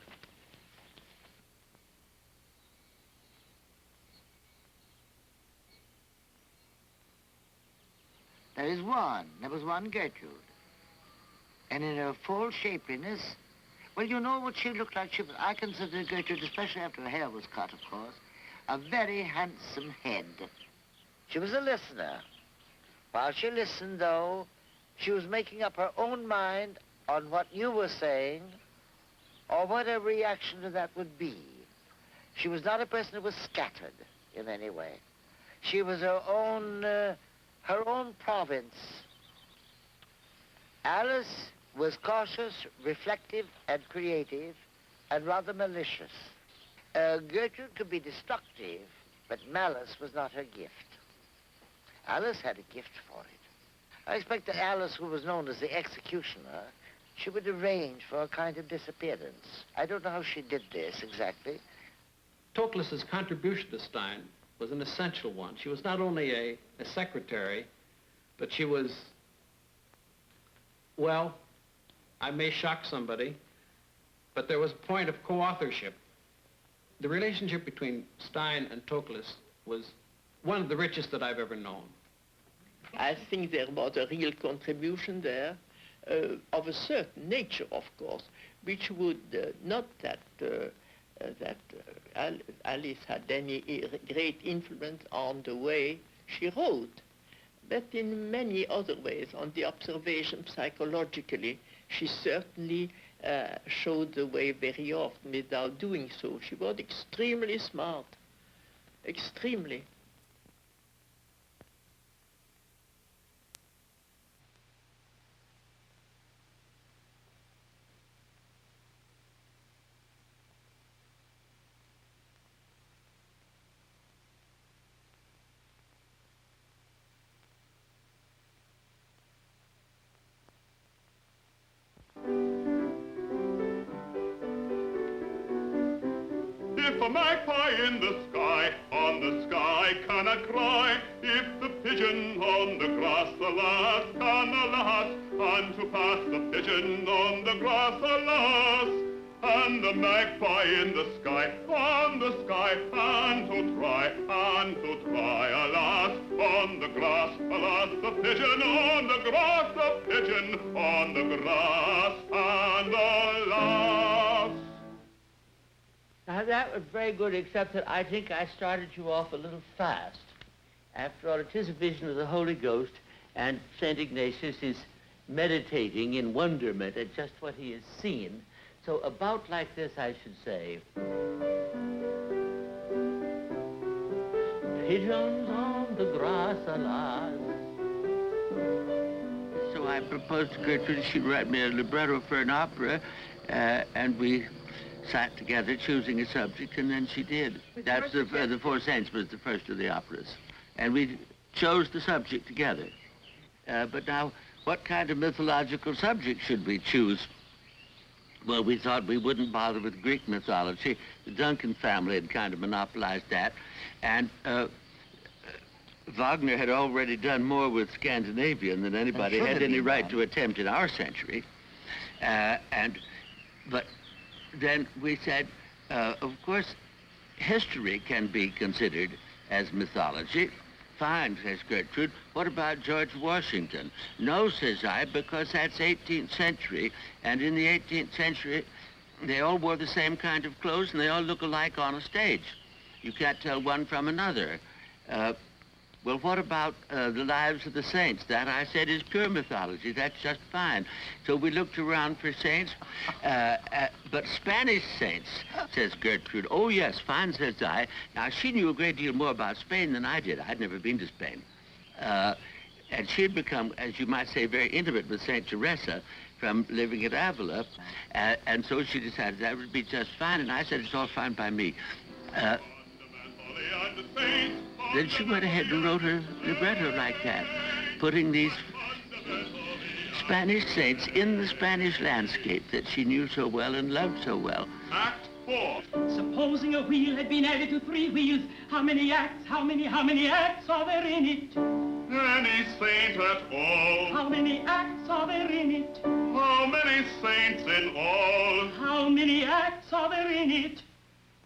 There was one Gertrude. And in her full shapeliness, well, you know what she looked like? I consider Gertrude, especially after her hair was cut, of course, a very handsome head. She was a listener. While she listened, though, she was making up her own mind on what you were saying or what a reaction to that would be. She was not a person who was scattered in any way. She was her own province. Alice was cautious, reflective, and creative, and rather malicious. Gertrude could be destructive, but malice was not her gift. Alice had a gift for it. I expect that Alice, who was known as the executioner, she would arrange for a kind of disappearance. I don't know how she did this exactly. Toklas's contribution to Stein was an essential one. She was not only a secretary, but she was, well, I may shock somebody, but there was a point of co-authorship. The relationship between Stein and Toklas was one of the richest that I've ever known. I think there was a real contribution there of a certain nature, of course, which would not that Alice had any great influence on the way she wrote, but in many other ways, on the observation psychologically, she certainly showed the way very often without doing so. She was extremely smart, extremely. If a magpie in the sky, on the sky cannot cry, if the pigeon on the grass, alas, can alas, and to pass the pigeon on the grass, alas, and the magpie in the sky, on the sky, and to try, alas, on the grass, alas, the pigeon on the grass, the pigeon on the grass, and alas. Now, that was very good, except that I think I started you off a little fast. After all, it is a vision of the Holy Ghost, and St. Ignatius is meditating in wonderment at just what he has seen. So about like this, I should say. Pigeons on the grass, alas. So I proposed to Gertrude she'd write me a libretto for an opera, and we sat together choosing a subject, and then she did. That's the Four Saints was the first of the operas. And we chose the subject together. But now, what kind of mythological subject should we choose? Well, we thought we wouldn't bother with Greek mythology. The Duncan family had kind of monopolized that. And Wagner had already done more with Scandinavian than anybody had any right to attempt in our century. But then we said, of course, history can be considered as mythology. Fine, says Gertrude. What about George Washington? No, says I, because that's 18th century, and in the 18th century, they all wore the same kind of clothes, and they all look alike on a stage. You can't tell one from another. Well, what about the lives of the saints? That, I said, is pure mythology. That's just fine. So we looked around for saints, but Spanish saints, says Gertrude. Oh, yes, fine, says I. Now, she knew a great deal more about Spain than I did. I'd never been to Spain. And she had become, as you might say, very intimate with St. Teresa from living at Avila. And so she decided that would be just fine. And I said, it's all fine by me. Then she went ahead and wrote her libretto like that, putting these Spanish saints in the Spanish landscape that she knew so well and loved so well. Act 4. Supposing a wheel had been added to 3 wheels, how many acts, how many acts are there in it? Any saint at all. How many acts are there in it? How many saints in all? How many acts are there in it?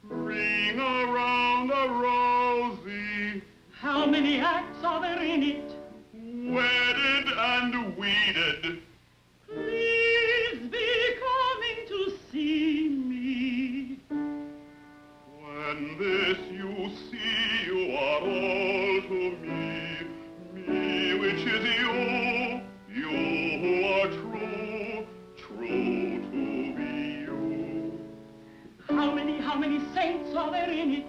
Ring around a rosy. How many acts are there in it? Wedded and weeded. Please be coming to see me. When this you see, you are all to me. Me, which is you. You who are true, true to be you. How many saints are there in it?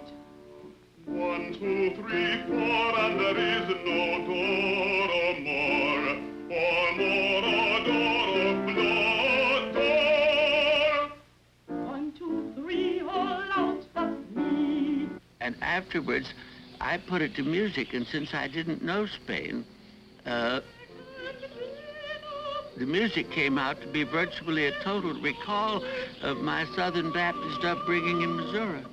1, 2, 3, 4, and there is no door or more, or door of blood, door. 1, 2, 3, all out of me. And afterwards, I put it to music, and since I didn't know Spain, the music came out to be virtually a total recall of my Southern Baptist upbringing in Missouri.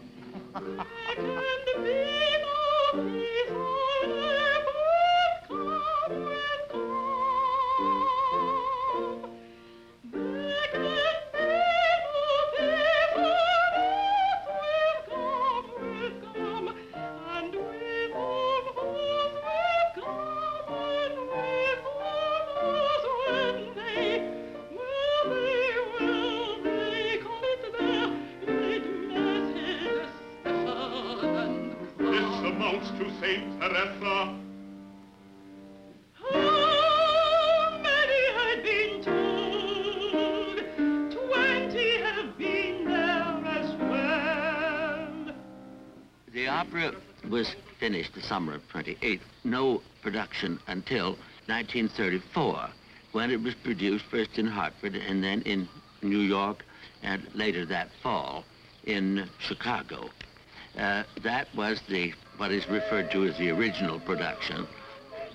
waltz to Saint Teresa. How many had been told? 20 have been there as well. The opera was finished the summer of 28. No production until 1934, when it was produced first in Hartford and then in New York, and later that fall in Chicago. That was what is referred to as the original production,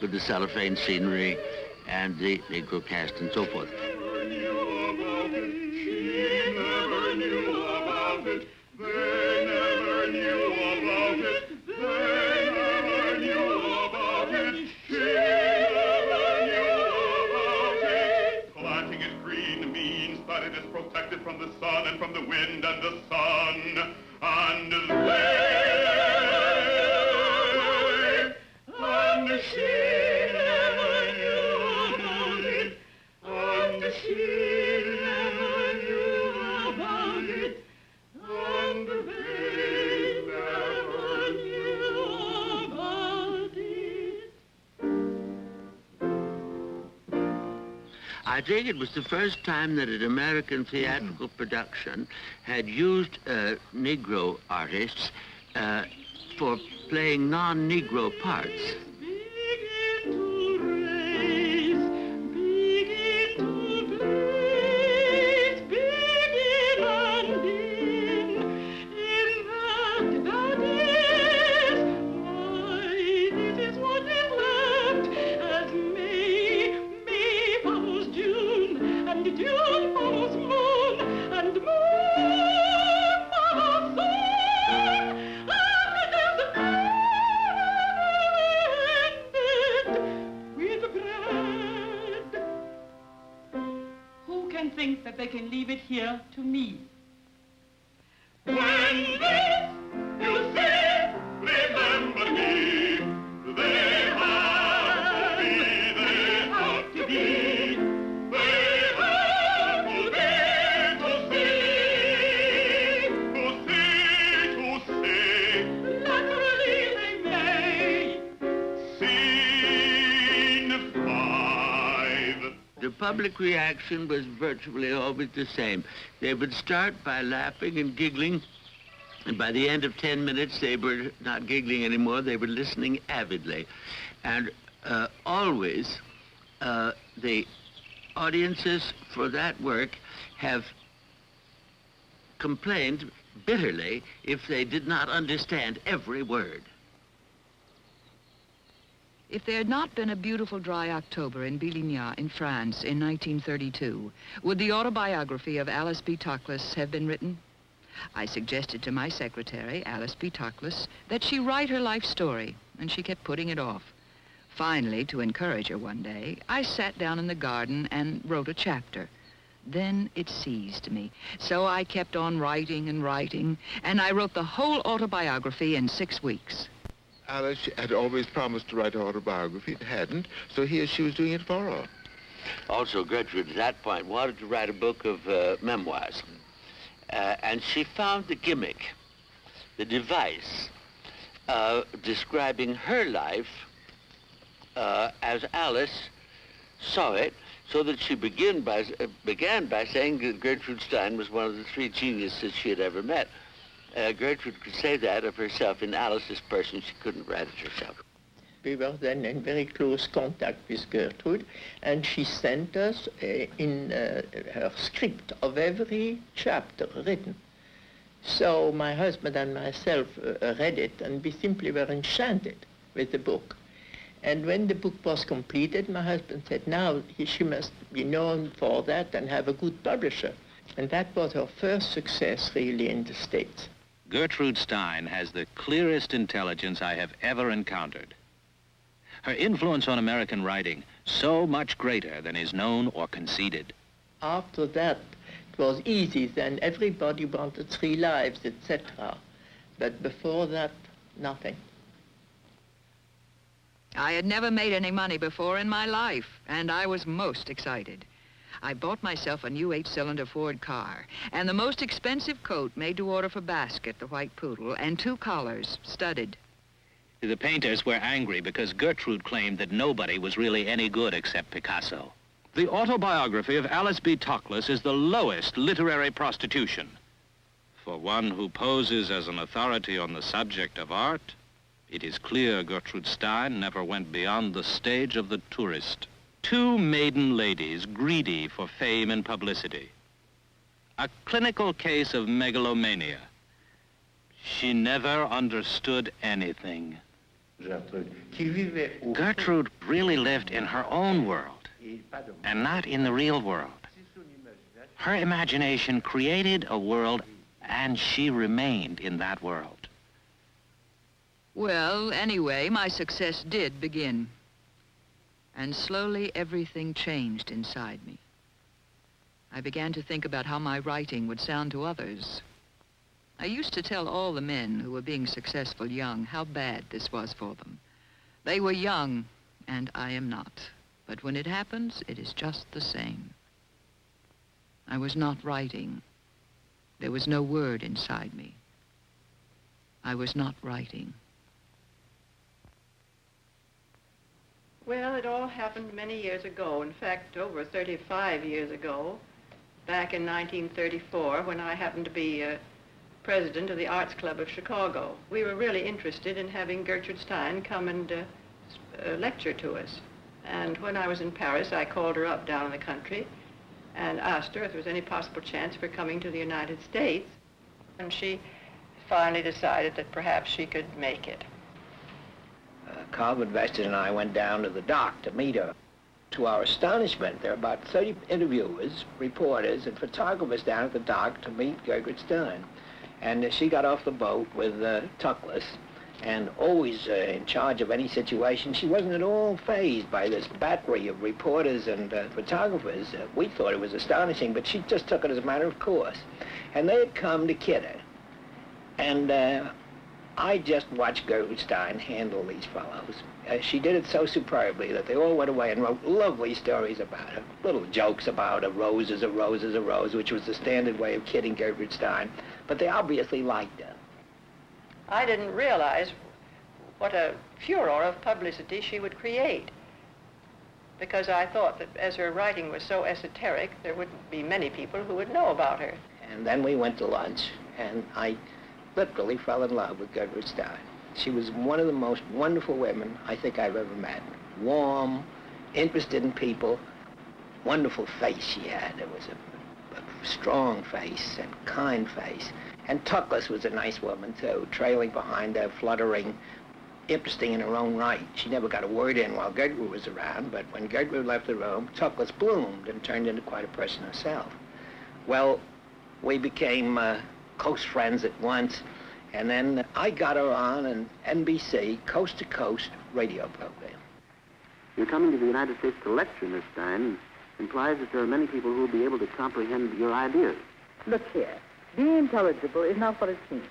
with the cellophane scenery and the Negro cast and so forth. Protected from the sun and from the wind and the sun, and she never knew about it, and she never knew about it, and they never knew about it. I think it was the first time that an American theatrical production had used Negro artists for playing non-Negro parts. Think that they can leave it here to me. When this you say, remember me, they have to be, they have to be, they have to be, to say, Naturally they may. Scene 5. The public reaction was virtually always the same. They would start by laughing and giggling, and by the end of 10 minutes, they were not giggling anymore. They were listening avidly. And always, the audiences for that work have complained bitterly if they did not understand every word. If there had not been a beautiful dry October in Billigny in France in 1932, would the autobiography of Alice B. Toklas have been written? I suggested to my secretary, Alice B. Toklas, that she write her life story, and she kept putting it off. Finally, to encourage her one day, I sat down in the garden and wrote a chapter. Then it seized me. So I kept on writing and writing, and I wrote the whole autobiography in 6 weeks. Alice had always promised to write her autobiography. It hadn't, so here she was doing it for her. Also, Gertrude, at that point, wanted to write a book of memoirs. And she found the gimmick, the device, describing her life as Alice saw it, so that she began by saying that Gertrude Stein was one of the 3 geniuses she had ever met. Gertrude could say that of herself. In Alice's person, she couldn't write it herself. We were then in very close contact with Gertrude, and she sent us in her script of every chapter written. So my husband and myself read it, and we simply were enchanted with the book. And when the book was completed, my husband said, now she must be known for that and have a good publisher. And that was her first success, really, in the States. Gertrude Stein has the clearest intelligence I have ever encountered. Her influence on American writing, so much greater than is known or conceded. After that, it was easy. Then everybody wanted 3 lives, etc. But before that, nothing. I had never made any money before in my life, and I was most excited. I bought myself a new 8-cylinder Ford car, and the most expensive coat made to order for Basket, the white poodle, and 2 collars, studded. The painters were angry because Gertrude claimed that nobody was really any good except Picasso. The autobiography of Alice B. Toklas is the lowest literary prostitution. For one who poses as an authority on the subject of art, it is clear Gertrude Stein never went beyond the stage of the tourist. Two maiden ladies greedy for fame and publicity. A clinical case of megalomania. She never understood anything. Gertrude really lived in her own world and not in the real world. Her imagination created a world and she remained in that world. Well, anyway, my success did begin. And slowly everything changed inside me. I began to think about how my writing would sound to others. I used to tell all the men who were being successful young how bad this was for them. They were young, and I am not. But when it happens, it is just the same. I was not writing. There was no word inside me. I was not writing. Well, it all happened many years ago. In fact, over 35 years ago, back in 1934, when I happened to be president of the Arts Club of Chicago. We were really interested in having Gertrude Stein come and lecture to us. And when I was in Paris, I called her up down in the country and asked her if there was any possible chance for coming to the United States. And she finally decided that perhaps she could make it. Carl Vested and I went down to the dock to meet her. To our astonishment, there were about 30 interviewers, reporters, and photographers down at the dock to meet Gertrude Stein. And she got off the boat with Toklas, and always in charge of any situation. She wasn't at all fazed by this battery of reporters and photographers. We thought it was astonishing, but she just took it as a matter of course. And they had come to kid her. And I just watched Gertrude Stein handle these fellows. She did it so superbly that they all went away and wrote lovely stories about her. Little jokes about a rose is a rose is a rose, which was the standard way of kidding Gertrude Stein. But they obviously liked her. I didn't realize what a furor of publicity she would create, because I thought that as her writing was so esoteric, there wouldn't be many people who would know about her. And then we went to lunch, and I literally fell in love with Gertrude Stein. She was one of the most wonderful women I think I've ever met. Warm, interested in people, wonderful face she had. It was a strong face and kind face. And Toklas was a nice woman, too, trailing behind her, fluttering, interesting in her own right. She never got a word in while Gertrude was around, but when Gertrude left the room, Toklas bloomed and turned into quite a person herself. Well, we became close friends at once, and then I got her on an NBC coast-to-coast radio program. You're coming to the United States to lecture, Miss Stein, implies that there are many people who will be able to comprehend your ideas. Look here. Being intelligible is not what it seems.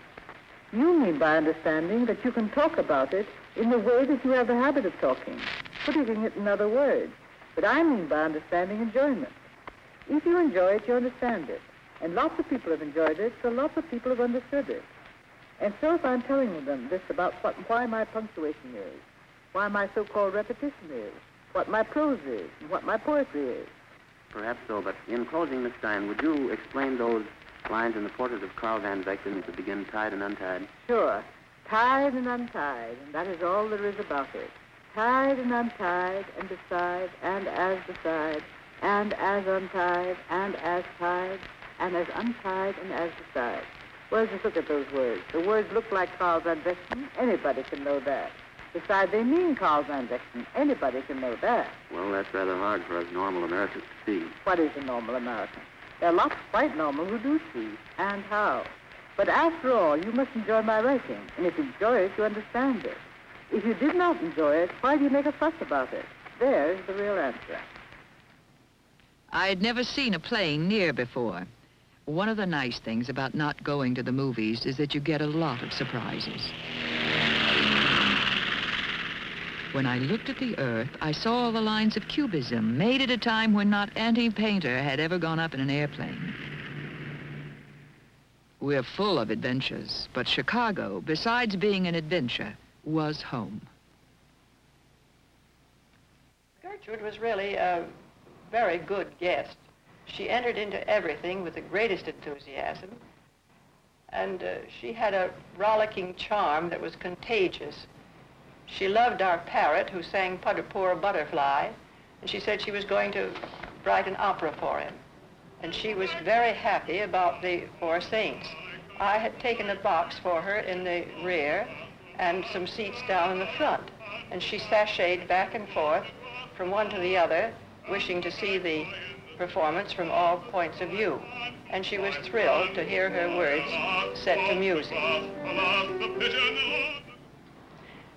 You mean by understanding that you can talk about it in the way that you have the habit of talking, putting it in other words. But I mean by understanding enjoyment. If you enjoy it, you understand it. And lots of people have enjoyed it, so lots of people have understood it. And so if I'm telling them this about why my punctuation is, why my so-called repetition is, what my prose is, and what my poetry is. Perhaps so, but in closing, Miss Stein, would you explain those lines in the portrait of Carl Van Vechten to begin tied and untied? Sure. Tied and untied, and that is all there is about it. Tied and untied, and beside, and as beside, and as untied, and as tied, and as untied, and as beside. Well, just look at those words. The words look like Carl Van Vechten. Anybody can know that. Besides, they mean Carl Van Vechten. Anybody can know that. Well, that's rather hard for us normal Americans to see. What is a normal American? There are lots of quite normal who do see, and how. But after all, you must enjoy my writing. And if you enjoy it, you understand it. If you did not enjoy it, why do you make a fuss about it? There's the real answer. I'd never seen a plane near before. One of the nice things about not going to the movies is that you get a lot of surprises. When I looked at the Earth, I saw all the lines of cubism made at a time when not any painter had ever gone up in an airplane. We're full of adventures, but Chicago, besides being an adventure, was home. Gertrude was really a very good guest. She entered into everything with the greatest enthusiasm, and she had a rollicking charm that was contagious. She loved our parrot, who sang Poor Butterfly, and she said she was going to write an opera for him. And she was very happy about the Four Saints. I had taken a box for her in the rear and some seats down in the front, and she sashayed back and forth from one to the other, wishing to see the performance from all points of view. And she was thrilled to hear her words set to music.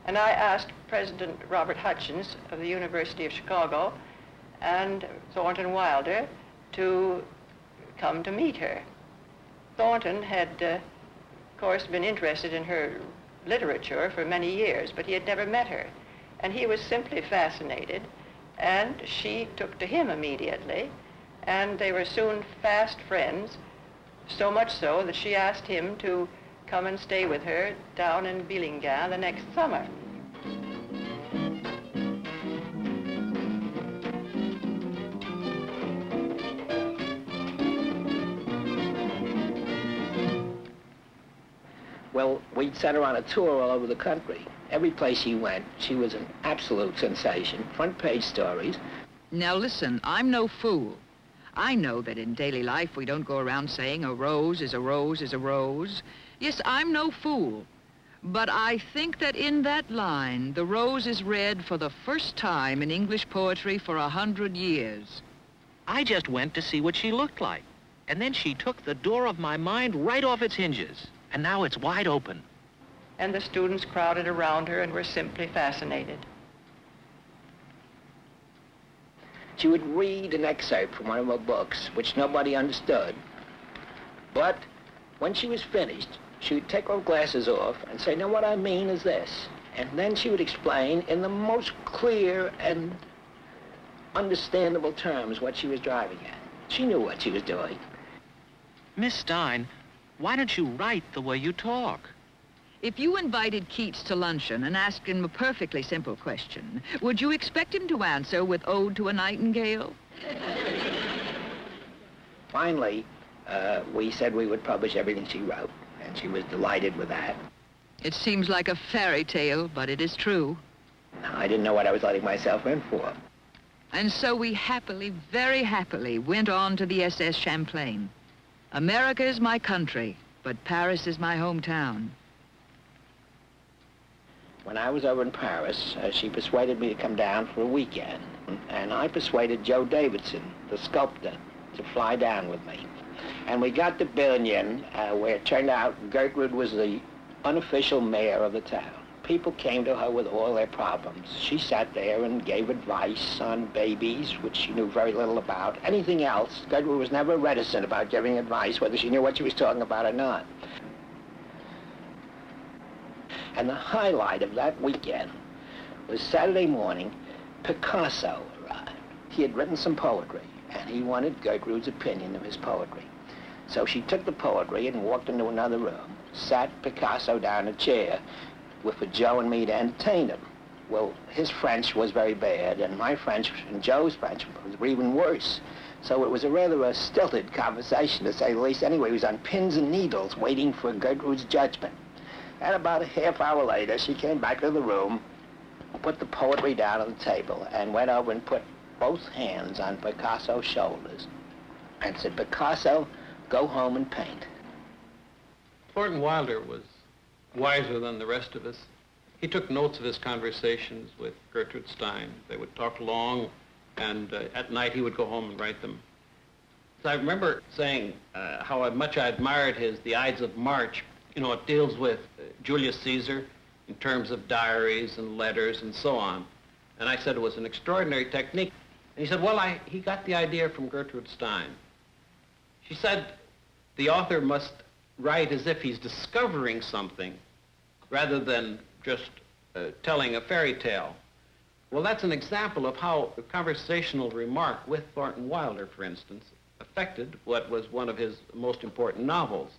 And I asked President Robert Hutchins of the University of Chicago and Thornton Wilder to come to meet her. Thornton had, of course, been interested in her literature for many years, but he had never met her. And he was simply fascinated, and she took to him immediately, and they were soon fast friends, so much so that she asked him to come and stay with her down in Billingen the next summer. Well, we'd sent her on a tour all over the country. Every place she went, she was an absolute sensation. Front page stories. Now listen, I'm no fool. I know that in daily life we don't go around saying a rose is a rose is a rose. Yes, I'm no fool. But I think that in that line, the rose is read for the first time in English poetry for 100 years. I just went to see what she looked like. And then she took the door of my mind right off its hinges. And now it's wide open. And the students crowded around her and were simply fascinated. She would read an excerpt from one of her books, which nobody understood. But when she was finished, she would take her glasses off and say, now what I mean is this. And then she would explain in the most clear and understandable terms what she was driving at. She knew what she was doing. Miss Stein, why don't you write the way you talk? If you invited Keats to luncheon and asked him a perfectly simple question, would you expect him to answer with Ode to a Nightingale? Finally, we said we would publish everything she wrote, and she was delighted with that. It seems like a fairy tale, but it is true. I didn't know what I was letting myself in for. And so we happily, very happily, went on to the SS Champlain. America is my country, but Paris is my hometown. When I was over in Paris, she persuaded me to come down for a weekend. And I persuaded Joe Davidson, the sculptor, to fly down with me. And we got to Billingen, where it turned out Gertrude was the unofficial mayor of the town. People came to her with all their problems. She sat there and gave advice on babies, which she knew very little about. Anything else, Gertrude was never reticent about giving advice, whether she knew what she was talking about or not. And the highlight of that weekend was Saturday morning, Picasso arrived. He had written some poetry, and he wanted Gertrude's opinion of his poetry. So she took the poetry and walked into another room, sat Picasso down in a chair for Joe and me to entertain him. Well, his French was very bad, and my French and Joe's French was even worse. So it was a rather stilted conversation, to say the least. Anyway, he was on pins and needles waiting for Gertrude's judgment. And about a half hour later, she came back to the room, put the poetry down on the table, and went over and put both hands on Picasso's shoulders and said, Picasso, go home and paint. Thornton Wilder was wiser than the rest of us. He took notes of his conversations with Gertrude Stein. They would talk long, and at night he would go home and write them. So I remember saying how much I admired his The Ides of March. You know, it deals with Julius Caesar in terms of diaries and letters and so on. And I said it was an extraordinary technique. And he said, well, he got the idea from Gertrude Stein. She said the author must write as if he's discovering something rather than just telling a fairy tale. Well, that's an example of how a conversational remark with Thornton Wilder, for instance, affected what was one of his most important novels.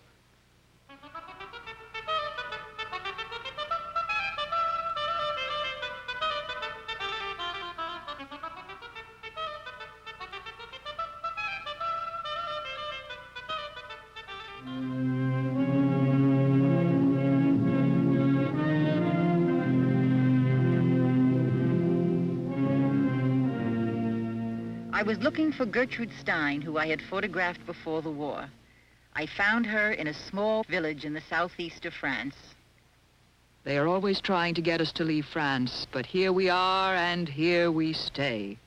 I was looking for Gertrude Stein, who I had photographed before the war. I found her in a small village in the southeast of France. They are always trying to get us to leave France, but here we are and here we stay.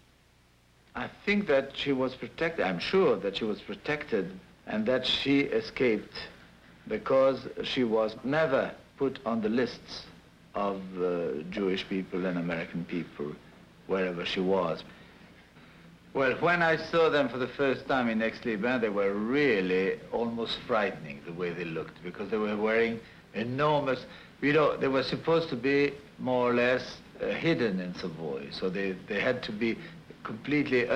I think that she was protected, I'm sure that she was protected and that she escaped because she was never put on the lists of Jewish people and American people wherever she was. Well, when I saw them for the first time in Aix-les-Bains, they were really almost frightening the way they looked because they were wearing enormous, you know, they were supposed to be more or less hidden in Savoy, so they had to be completely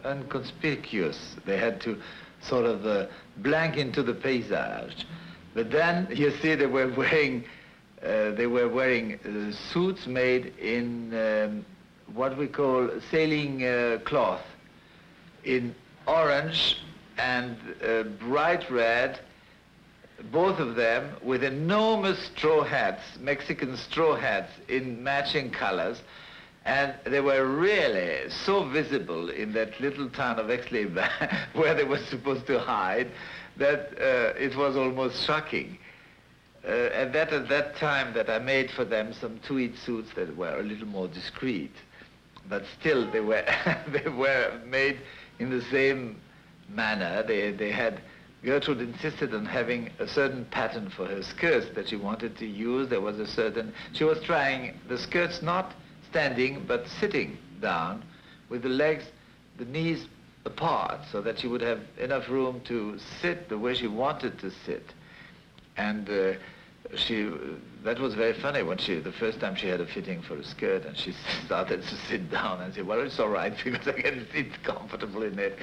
inconspicuous. They had to sort of blank into the paysage. But then you see they were wearing suits made in what we call sailing cloth, in orange and bright red, both of them with enormous straw hats, Mexican straw hats in matching colors. And they were really so visible in that little town of Aix-les-Bains where they were supposed to hide that it was almost shocking. And that at that time that I made for them some tweed suits that were a little more discreet. But still they were, they were made in the same manner. They had, Gertrude insisted on having a certain pattern for her skirts that she wanted to use. There was a certain, she was trying the skirts not standing but sitting down with the legs, the knees apart so that she would have enough room to sit the way she wanted to sit. And that was very funny when the first time she had a fitting for a skirt and she started to sit down and say, well, it's all right because I can sit comfortable in it.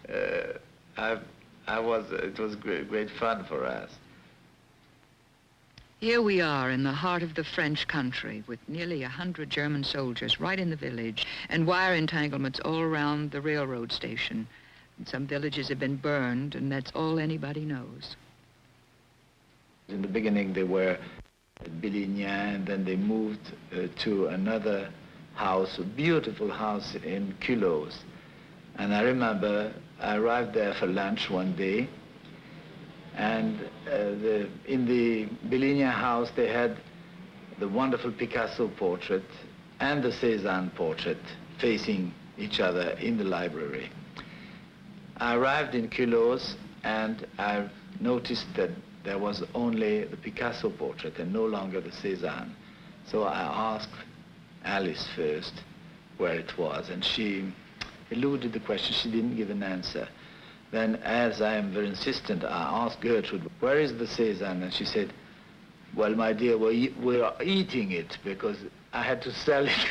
It was great fun for us. Here we are in the heart of the French country with nearly 100 German soldiers right in the village and wire entanglements all around the railroad station. And some villages have been burned and that's all anybody knows. In the beginning they were at Billignan and then they moved to another house, a beautiful house in Culose. And I remember I arrived there for lunch one day and in the Billignan house they had the wonderful Picasso portrait and the Cézanne portrait facing each other in the library. I arrived in Culose and I noticed that there was only the Picasso portrait and no longer the Cézanne. So I asked Alice first where it was and she eluded the question, she didn't give an answer. Then, as I am very insistent, I asked Gertrude, where is the Cézanne? And she said, well, my dear, we're eating it because I had to sell it.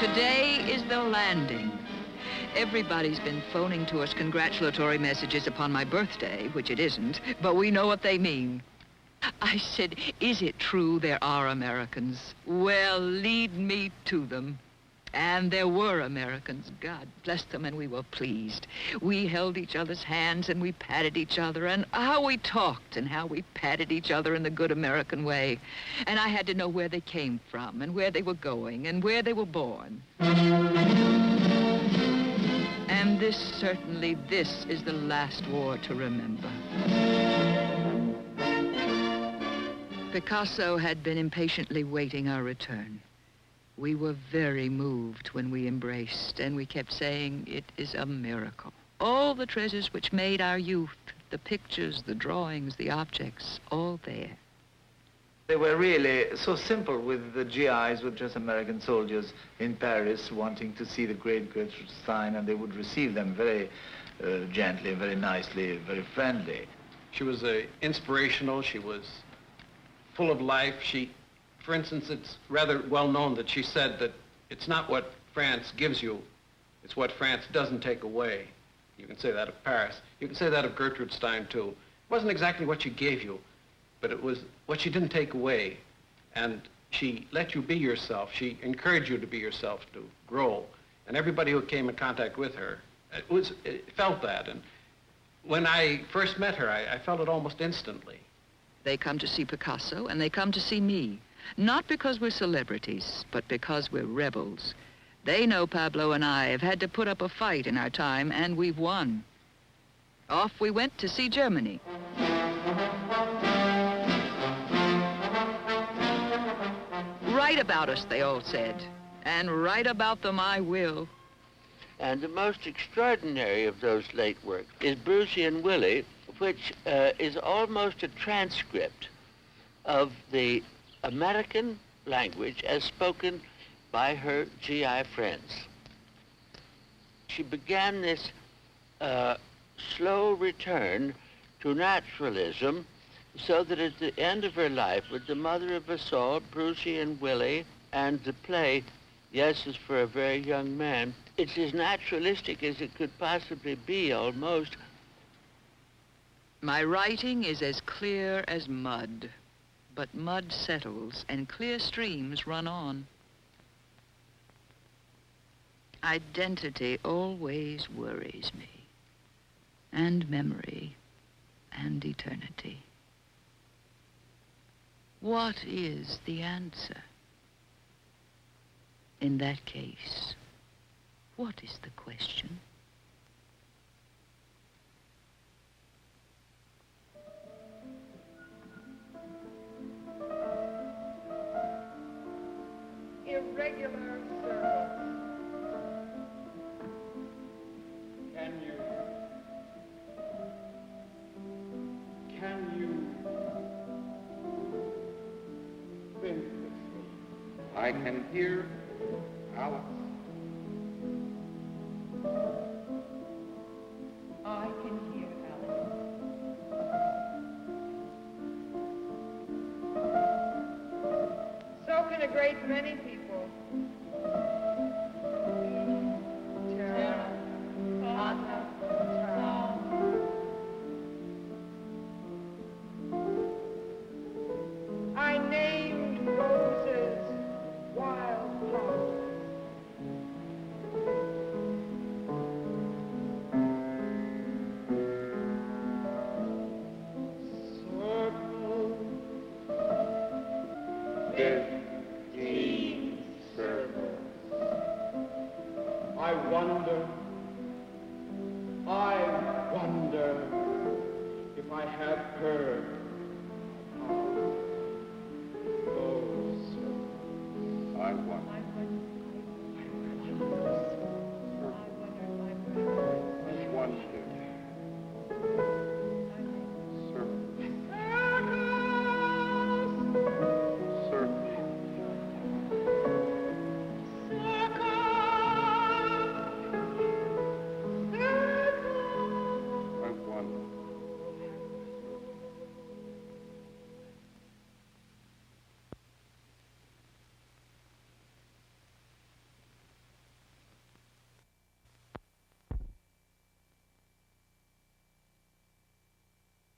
Today is the landing. Everybody's been phoning to us congratulatory messages upon my birthday, which it isn't, but we know what they mean. I said, is it true there are Americans? Well, lead me to them. And there were Americans, God bless them, and we were pleased. We held each other's hands and we patted each other, and how we talked and how we patted each other in the good American way. And I had to know where they came from and where they were going and where they were born. And this is the last war to remember. Picasso had been impatiently waiting our return. We were very moved when we embraced, and we kept saying, it is a miracle. All the treasures which made our youth, the pictures, the drawings, the objects, all there. They were really so simple with the GIs, with just American soldiers in Paris wanting to see the great Gertrude Stein, and they would receive them very gently, very nicely, very friendly. She was inspirational. She was full of life. For instance, it's rather well known that she said that it's not what France gives you, it's what France doesn't take away. You can say that of Paris. You can say that of Gertrude Stein, too. It wasn't exactly what she gave you, but it was what she didn't take away. And she let you be yourself. She encouraged you to be yourself, to grow. And everybody who came in contact with her felt that. And when I first met her, I felt it almost instantly. They come to see Picasso, and they come to see me. Not because we're celebrities, but because we're rebels. They know Pablo and I have had to put up a fight in our time, and we've won. Off we went to see Germany. Write about us, they all said. And write about them I will. And the most extraordinary of those late works is Brucey and Willie, which is almost a transcript of the American language as spoken by her GI friends. She began this slow return to naturalism so that at the end of her life, with the mother of us all, Brucey and Willie, and the play, Yes is for a Very Young Man, it's as naturalistic as it could possibly be, almost. My writing is as clear as mud, but mud settles and clear streams run on. Identity always worries me, and memory, and eternity. What is the answer? In that case, what is the question? Irregular circles. Can you think with me? I can hear Alice. I can hear Alice. So can a great many people.